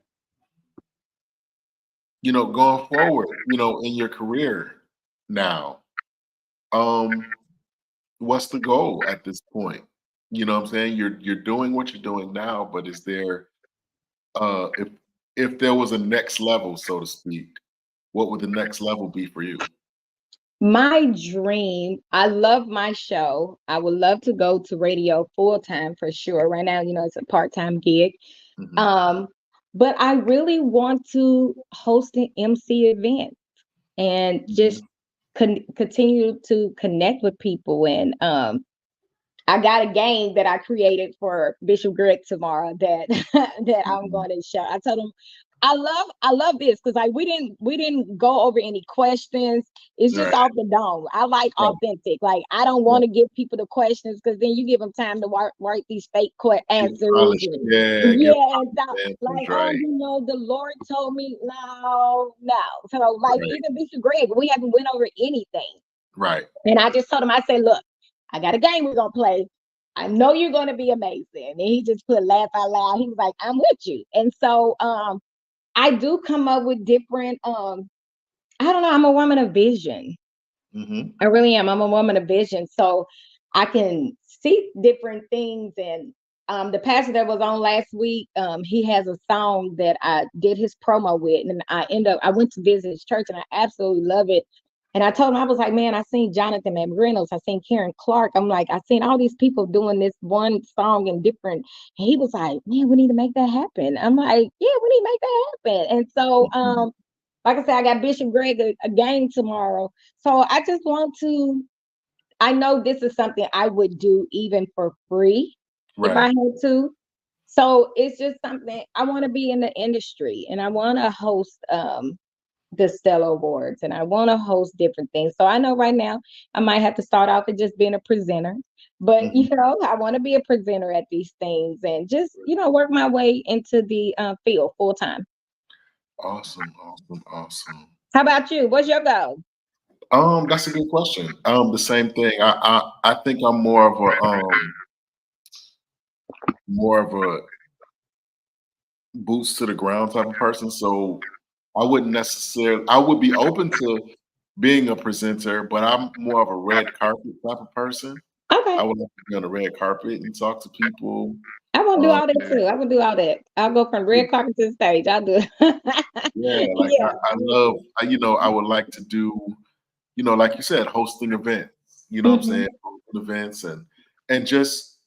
going forward, in your career now, um, what's the goal at this point? You know what I'm saying? You're doing what you're doing now, but is there if there was a next level, so to speak, what would the next level be for you? My dream, I love my show. I would love to go to radio full time for sure. Right now, it's a part-time gig. Mhm, Um, but I really want to host an MC event and mhm, just continue to connect with people. And I got a game that I created for Bishop Greg tomorrow that that I'm mhm. going to show. I told him I love this because like we didn't go over any questions. It's just Right, off the dome. I like right, authentic. Like I don't right. want to give people the questions because then you give them time to write these fake Get answers. polished. And, Yeah, get yeah, and so, polished answers, like right, the Lord told me no, no. So like right, even Bishop Greg, we haven't went over anything. right. And I just told him, I said, look, I got a game we're gonna play. I know you're gonna be amazing. And he just put laugh out loud. He was like, I'm with you. And so I do come up with different I don't know, I'm a woman of vision. Mhm, I really am. I'm a woman of vision. So I can see different things. And the pastor that was on last week, he has a song that I did his promo with. And I went to visit his church and I absolutely love it. And I told him, I was like, man, I seen Jonathan McReynolds, I seen Karen Clark. I'm like, I seen all these people doing this one song in different. And he was like, man, we need to make that happen. I'm like, yeah, we need to make that happen. And so mhm. like I said, I got Bishop Greg a game tomorrow. So I just want to, I know this is something I would do even for free if I Right. had to. So it's just something I want to be in the industry and I want to host the Stella Awards and I want to host different things. So I know right now I might have to start off with just being a presenter. But Mhm. I want to be a presenter at these things and just, work my way into the field full time. Awesome, awesome, awesome. How about you? What's your goal? That's a good question. The same thing. I think I'm more of a boots to the ground type of person. So I wouldn't necessarily. I would be open to being a presenter, but I'm more of a red carpet type of person. Okay. I would like to be on the red carpet and talk to people. I want to do Um, all that too. I will do all that. I'll go from red carpet to the stage. I'll do it. yeah, like Yeah. I love, I would like to do, like you said, hosting events. You know what I'm Hmm. saying? Hosting events and just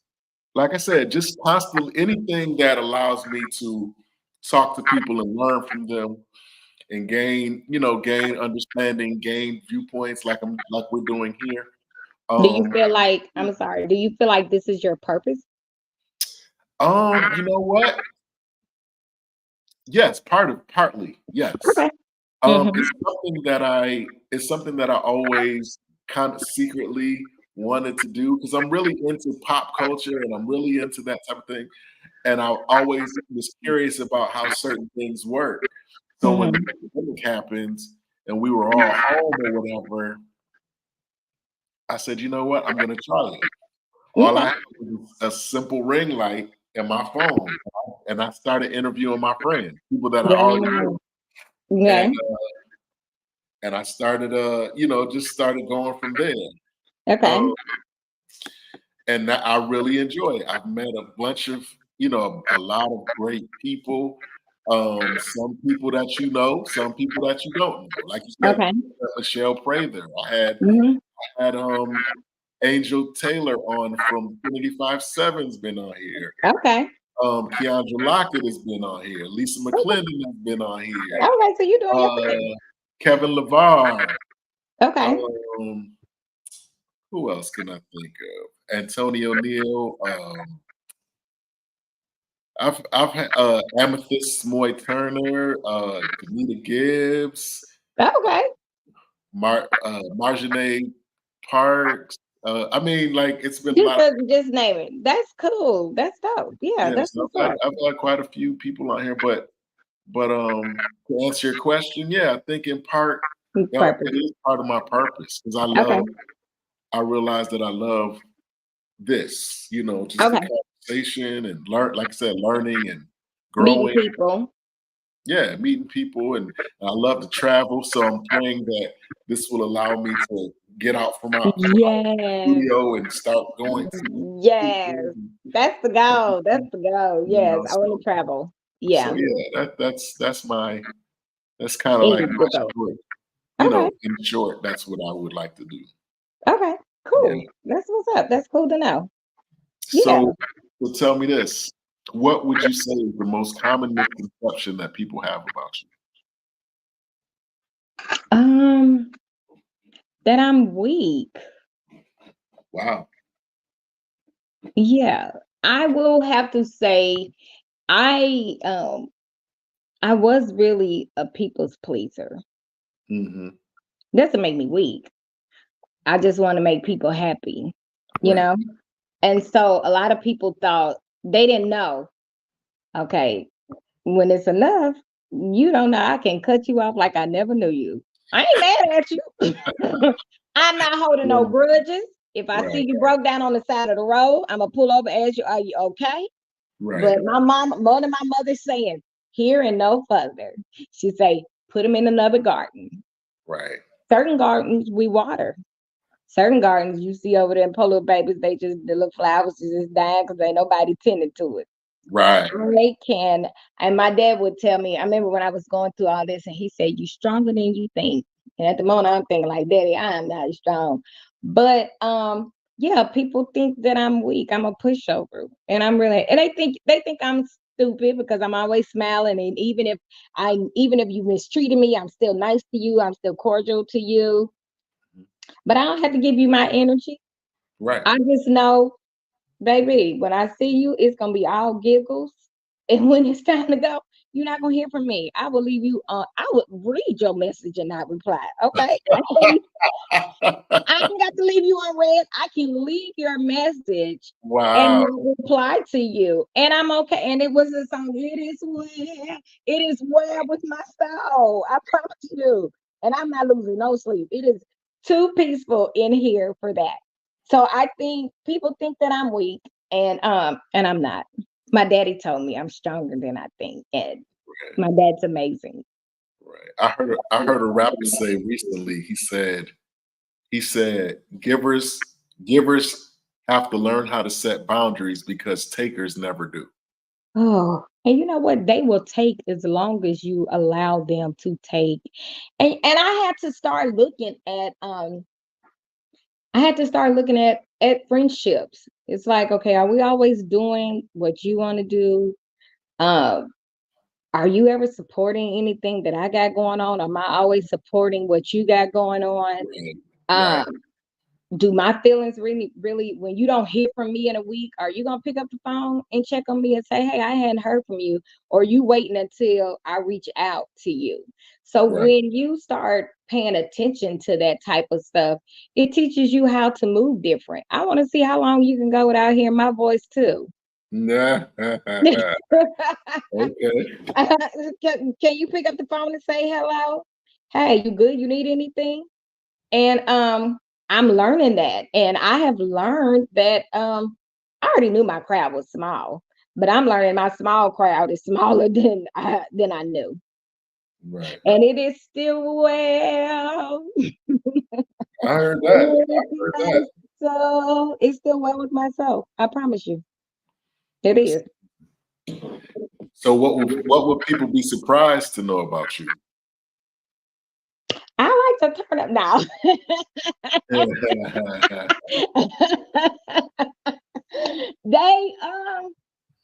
like I said, just constantly anything that allows me to talk to people and learn from them and gain understanding, gain viewpoints like we're doing here. Do you Um, feel like, I'm sorry, do you feel like this is your purpose? you know what? Yes, partly, yes. Okay. Hmm. It's something that I always kind of secretly wanted to do because I'm really into pop culture and I'm really into that type of thing. And I always was curious about how certain things work. So when the Hmm. pandemic happens and we were all home or whatever, I said, you know what? I'm gonna try it. All I Okay. had was a simple ring light and my phone. And I started interviewing my friends, people that I already Yeah. knew. And Okay. and I started just started going from there. Okay. Um, and I really enjoy it. I've met a bunch of, a lot of great people. Some people that you know, some people that you don't know. Like you said, Okay. Michelle Prather. Hmm. I had Angel Taylor on from Trinity 57's been on here. Okay. Keandra Lockett has been on here. Lisa Okay. McClendon has been on here. Okay. So you're doing your thing. Uh, Kevin LeVar. Okay. Um, who else can I think of? Antonio Neal. I've had Amethyst Moy Turner, Danita Gibbs, Okay. Marjanae Parks. I mean, like it's been a Just lot. just name it. That's cool. That's dope. Yeah, Yeah, that's so what's up. I've had quite a few people on here, but to answer your question, yeah, I think in part, it Purpose. is part of my purpose because Okay. I realize that I love this, just the Okay. conversation and like I said, learning and Meeting growing. people. Yeah, meeting people, and I love to travel, so I'm praying that this will allow me to get out from my Yes. studio and start going to Yes. people, and, That's the goal. That's the goal. Yes. I want so to travel. so Yeah. yeah, that's kind of It like is my the goal. short, Okay. in short, that's what I would like to do. Okay. Yeah. Cool. That's what's up. That's cool to know. Yeah. So, so tell me this: what would you say is the most common misconception that people have about you? Um, that I'm weak. Wow. Yeah. I will have to say I um I was really a people's pleaser. Hmm. Doesn't make me weak. I just want to make people happy, you Right. know? And so a lot of people thought they didn't know, okay, when it's enough, you don't know. I can cut you off like I never knew you. I ain't mad at you. I'm not holding no Yeah. grudges. If I Right. see you broke down on the side of the road, I'm gonna pull over and ask you, are you okay? Right. But one of my mothers saying, here and no further. She say, put them in another garden. Right. Certain gardens we water. Certain gardens you see over there in Polo Babies, the little flowers is just dying because ain't nobody tended to it. Right. I can, and my dad would tell me, I remember when I was going through all this, and he said, "You stronger than you think." And at the moment, I'm thinking like, "Daddy, I am not strong." But yeah, people think that I'm weak. I'm a pushover, and I'm really, and they think I'm stupid because I'm always smiling, and even if you mistreated me, I'm still nice to you. I'm still cordial to you. But I don't have to give you my energy. Right. I just know, baby, when I see you, it's gonna be all giggles. And when it's time to go, you're not gonna hear from me. I will leave you I would read your message and not reply. Okay. I ain't got to leave you on red. I can leave your message and Wow. not reply to you. And I'm okay. And it was a song, it is well with my soul. I promise you. And I'm not losing no sleep. It is too peaceful in here for that. So I think people think that I'm weak and I'm not. My daddy told me I'm stronger than I think. And my dad's amazing. I heard a rapper say recently. He said givers have to learn how to set boundaries because takers never do. Oh, and you know what? They will take as long as you allow them to take. And I had to start looking at friendships. It's like, okay, are we always doing what you want to do? Um, are you ever supporting anything that I got going on? Am I always supporting what you got going on? Right. Right. Um, do my feelings really, when you don't hear from me in a week, are you gonna pick up the phone and check on me and say, hey, I hadn't heard from you? Or are you waiting until I reach out to you? So Right. when you start paying attention to that type of stuff, it teaches you how to move different. I want to see how long you can go without hearing my voice too. Nah. Okay. Can you pick up the phone and say hello? Hey, you good? You need anything? And I'm learning that. And I have learned that I already knew my crowd was small, but I'm learning my small crowd is smaller than I knew. Right. And it is still well I heard that. I with heard my that. soul. It's still well with my soul. I promise you. It That's, is. so what would people be surprised to know about you? I like to turn up now. They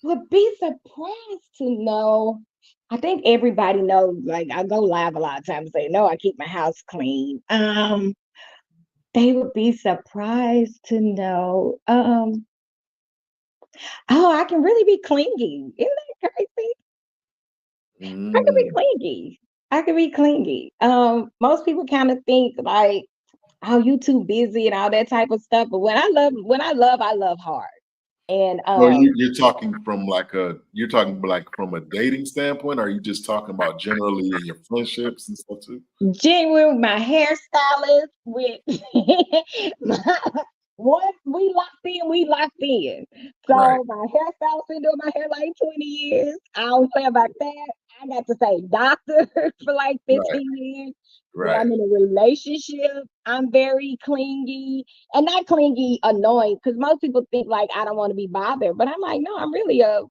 would be surprised to know. I think everybody knows, like I go live a lot of times. They know I keep my house clean. They would be surprised to know. Oh, I can really be clingy. Isn't that crazy? I can be Mm. clingy. I can be clingy. Most people kind of think like, oh, you too busy and all that type of stuff. But I love hard. And So you're talking from you're talking like from a dating standpoint, or are you just talking about generally in your friendships and stuff too? genuine, my hairstylist with my, once we locked in. Right, So my hairstylist been doing my hair like 20 years. I don't play about that. I got to say doctor for like right, 15 years. When right, I'm in a relationship, I'm very clingy and not clingy, annoying. Because most people think like I don't want to be bothered, but I'm like, no, I'm really a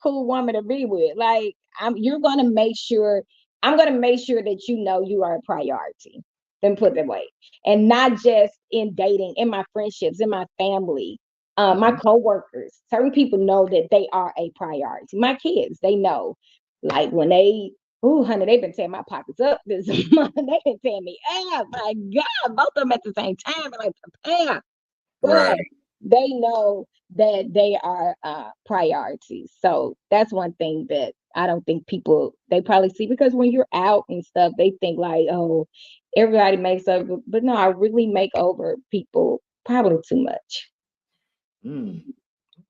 cool woman to be with. Like I'm gonna make sure that you know you are a priority. Then put it that way. And not just in dating, in my friendships, in my family, my mhm, coworkers. Certain people know that they are a priority. My kids, they know. Like when they oh honey, they've been tearing my pockets up this month. They've been tearing me out. My God, both of them at the same time. Like prepare. right. But they know that they are priorities. So that's one thing that I don't think people they probably see because when you're out and stuff, they think like, oh, everybody makes up, but no, I really make over people probably too much. Mm,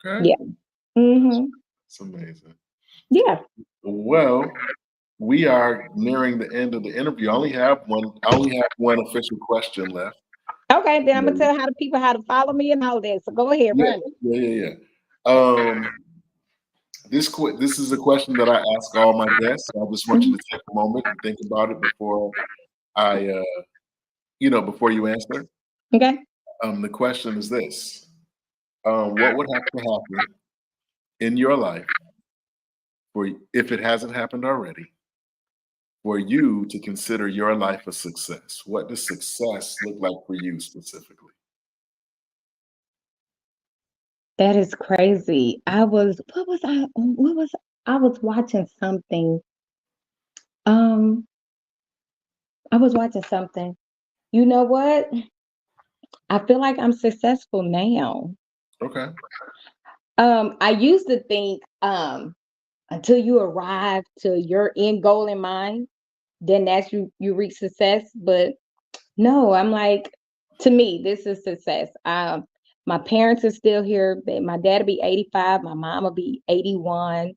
okay, Yeah. that's, Hmm. that's amazing. Yeah. Well, we are nearing the end of the interview. I only have one official question left. Okay, then I'm gonna Um, tell how the people how to follow me and all that. So go ahead, Yeah, run it. yeah, yeah, yeah. This is a question that I ask all my guests. I just want you Mhm. to take a moment and think about it before I, before you answer. Okay. The question is this: what would have to happen in your life if it hasn't happened already, for you to consider your life a success? What does success look like for you specifically? That is crazy. I was watching something. Um, I was watching something. You know what? I feel like I'm successful now. Okay. I used to think until you arrive to your end goal in mind, then that's you reach success. But no, I'm like, to me, this is success. My parents are still here. My dad will be 85, my mom will be 81.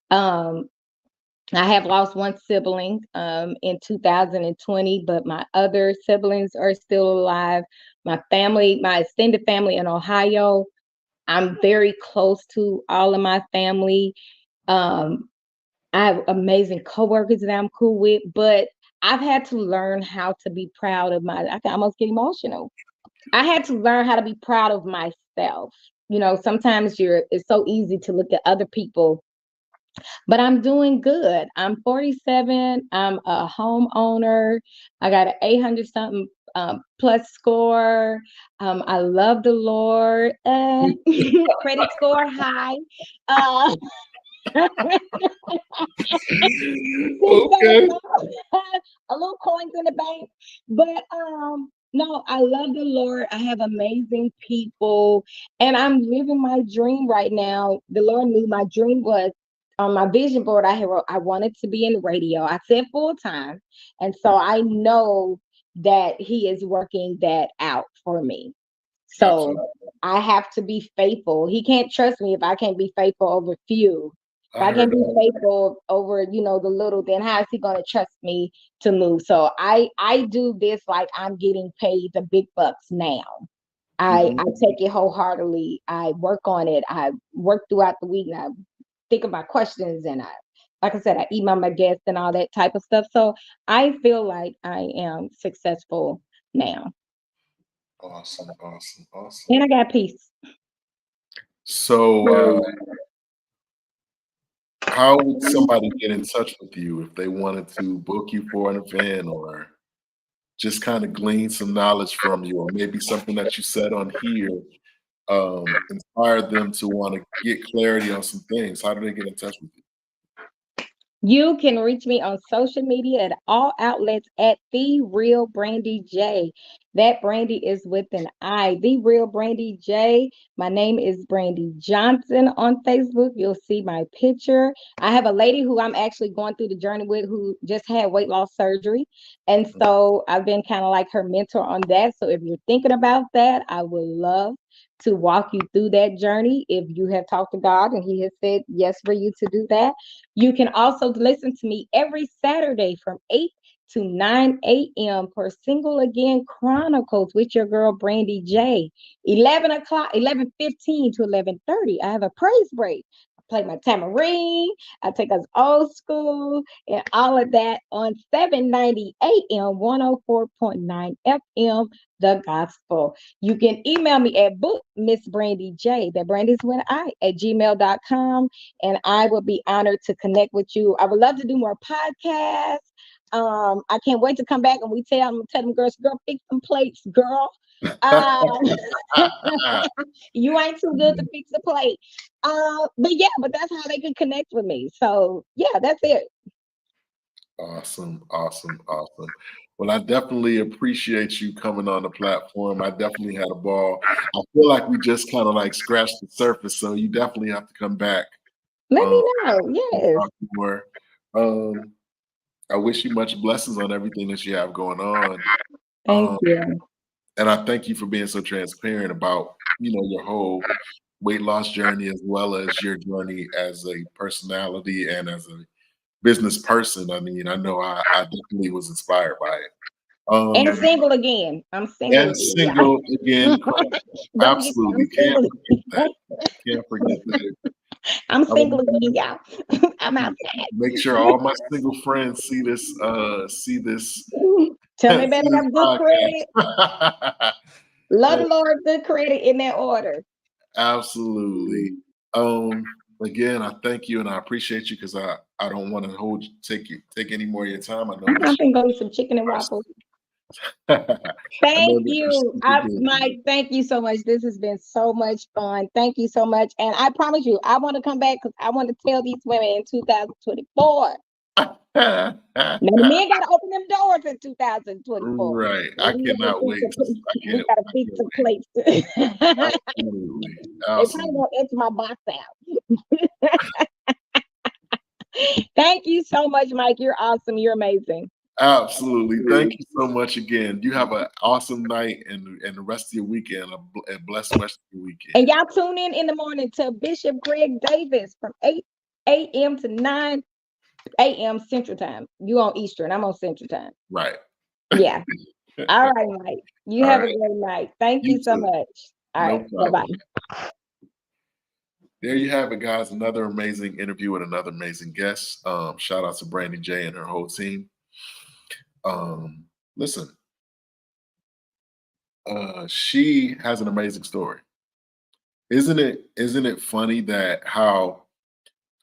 Um, I have lost one sibling in 2020, but my other siblings are still alive. My family, my extended family in Ohio, I'm very close to all of my family. Um, I have amazing coworkers that I'm cool with, but I've had to learn how to be proud of I can almost get emotional. I had to learn how to be proud of myself. Sometimes it's so easy to look at other people, but I'm doing good. I'm 47. I'm a homeowner. I got an 800 something plus score. I love the Lord. Credit score high. Uh, Okay. a little coins in the bank. But no, I love the Lord. I have amazing people, and I'm living my dream right now. The Lord knew my dream was on my vision board. I wanted to be in the radio. I said full time, and so I know that He is working that out for me. So Absolutely. I have to be faithful. He can't trust me if I can't be faithful over few. If I I can't heard be that. faithful over, the little, then how is he going to trust me to move? So I do this like I'm getting paid the big bucks now. I Mhm. take it wholeheartedly. I work on it. I work throughout the week, and I think about questions, and like I said, I email my guests and all that type of stuff. So I feel like I am successful now, Awesome, awesome, and awesome. I got peace. So, how would somebody get in touch with you if they wanted to book you for an event or just kind of glean some knowledge from you, or maybe something that you said on here inspired them to want to get clarity on some things? How do they get in touch with you? You can reach me on social media at all outlets at The Real Brandi J. That Brandi is with an I. The Real Brandi J. My name is Brandi Johnson on Facebook. You'll see my picture. I have a lady who I'm actually going through the journey with who just had weight loss surgery. And so I've been kind of like her mentor on that. So if you're thinking about that, I would love to walk you through that journey if you have talked to God and He has said yes for you to do that. You can also listen to me every Saturday from 8 to 9 a.m. for Single Again Chronicles with your girl Brandi J. 11 o'clock, 11:15 to 11:30. I have a praise break. I play my tambourine. I take us old school and all of that on 790 a.m. 104.9 FM, The Gospel. You can email me at book Miss Brandi J. That Brandy's with I at gmail.com, and I will be honored to connect with you. I would love to do more podcasts. I can't wait to come back and tell them girls, girl, fix some plates, girl. Um, you ain't too good to fix the plate. But that's how they can connect with me. So yeah, that's it. Awesome, awesome, awesome. Well, I definitely appreciate you coming on the platform. I definitely had a ball. I feel like we just kind of like scratched the surface, so you definitely have to come back Let um, me know. and Yes. talk more. Um, I wish you much blessings on everything that you have going on. Thank Um, you. and I thank you for being so transparent about, your whole weight loss journey as well as your journey as a personality and as a business person. I mean, I know I definitely was inspired by it. And Um, single again. I'm single and again, y'all. single again, Don't get I'm absolutely can't single. forget that. Can't forget that. I'm single Um, again, y'all. I'm outside. make sure all my single friends see this Tell me, see baby, this have good credit. podcast. Love the Lord, good credit in that order. Absolutely. Again, I thank you and I appreciate you because I don't want to take any more of your time. I know I'm that gonna go eat some chicken and waffles. I know Thank that you're you. super busy. Mike, thank you so much. This has been so much fun. Thank you so much. And I promise you, I want to come back because I want to tell these women in 2024. Now the men gotta open them doors in 2024. Right. I We gotta cannot fix wait. we gotta I fix can't the wait. plates. Absolutely. They probably Absolutely. won't empty my box out. Thank you so much, Mike. You're awesome. You're amazing. Absolutely. Thank you so much again. You have an awesome night and the rest of your weekend, a blessed rest of your And weekend. y'all tune in the morning to Bishop Greg Davis from 8 a.m. to 9 a.m. Central Time. You on Eastern. I'm on Central Time. Right. Yeah. All right, Mike. You All have a right. great night. Thank You you so too. much. All No right. problem. Bye-bye. there you have it, guys. Another amazing interview with another amazing guest. Shout out to Brandi J and her whole team. Listen, she has an amazing story. Isn't it funny that how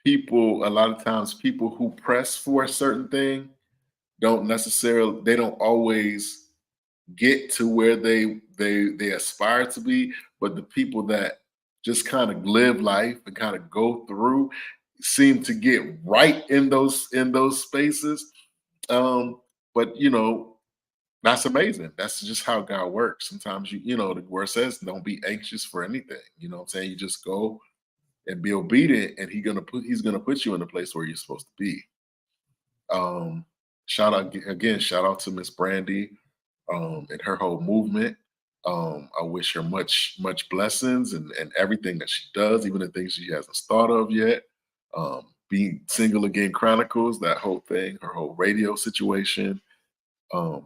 people, a lot of times people who press for a certain thing they don't always get to where they aspire to be, but the people that just kind of live life and kind of go through seem to get right in those spaces. Um, but that's amazing. That's just how God works. Sometimes the word says, don't be anxious for anything. You know what I'm saying? You just go and be obedient, and he's gonna put you in the place where you're supposed to be. Um, shout out to Miss Brandy and her whole movement. I wish her much blessings and everything that she does, even the things she hasn't thought of yet. Being Single Again Chronicles, that whole thing, her whole radio situation.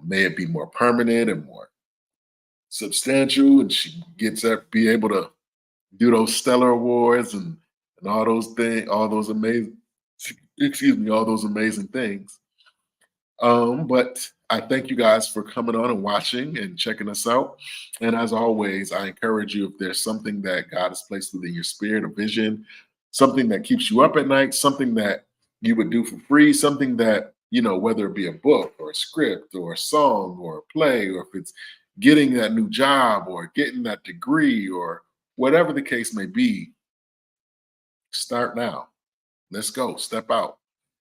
May it be more permanent and more substantial, and she gets to be able to do those stellar awards and all those things, all those amazing, excuse me, all those amazing things. But I thank you guys for coming on and watching and checking us out. And as always, I encourage you, if there's something that God has placed within your spirit, a vision, something that keeps you up at night, something that you would do for free, something that, whether it be a book or a script or a song or a play, or if it's getting that new job or getting that degree or whatever the case may be, start now. Let's go. Step out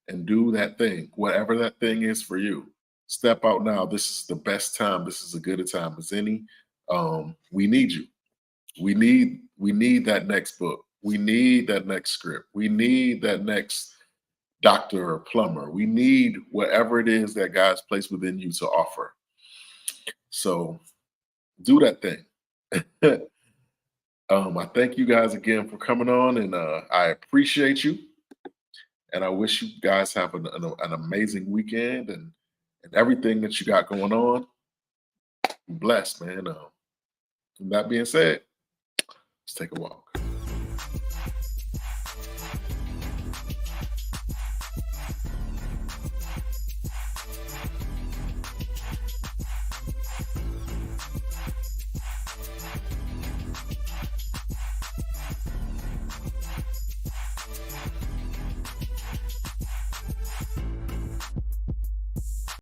and do that thing, whatever that thing is for you. Step out now. This is the best time. This is as good a time as any. We need you. We need that next book. We need that next script. We need that next doctor or plumber. We need whatever it is that God's placed within you to offer. So do that thing. I thank you guys again for coming on, and I appreciate you. And I wish you guys have an amazing weekend and everything that you got going on. Be blessed, man. With that being said, let's take a walk.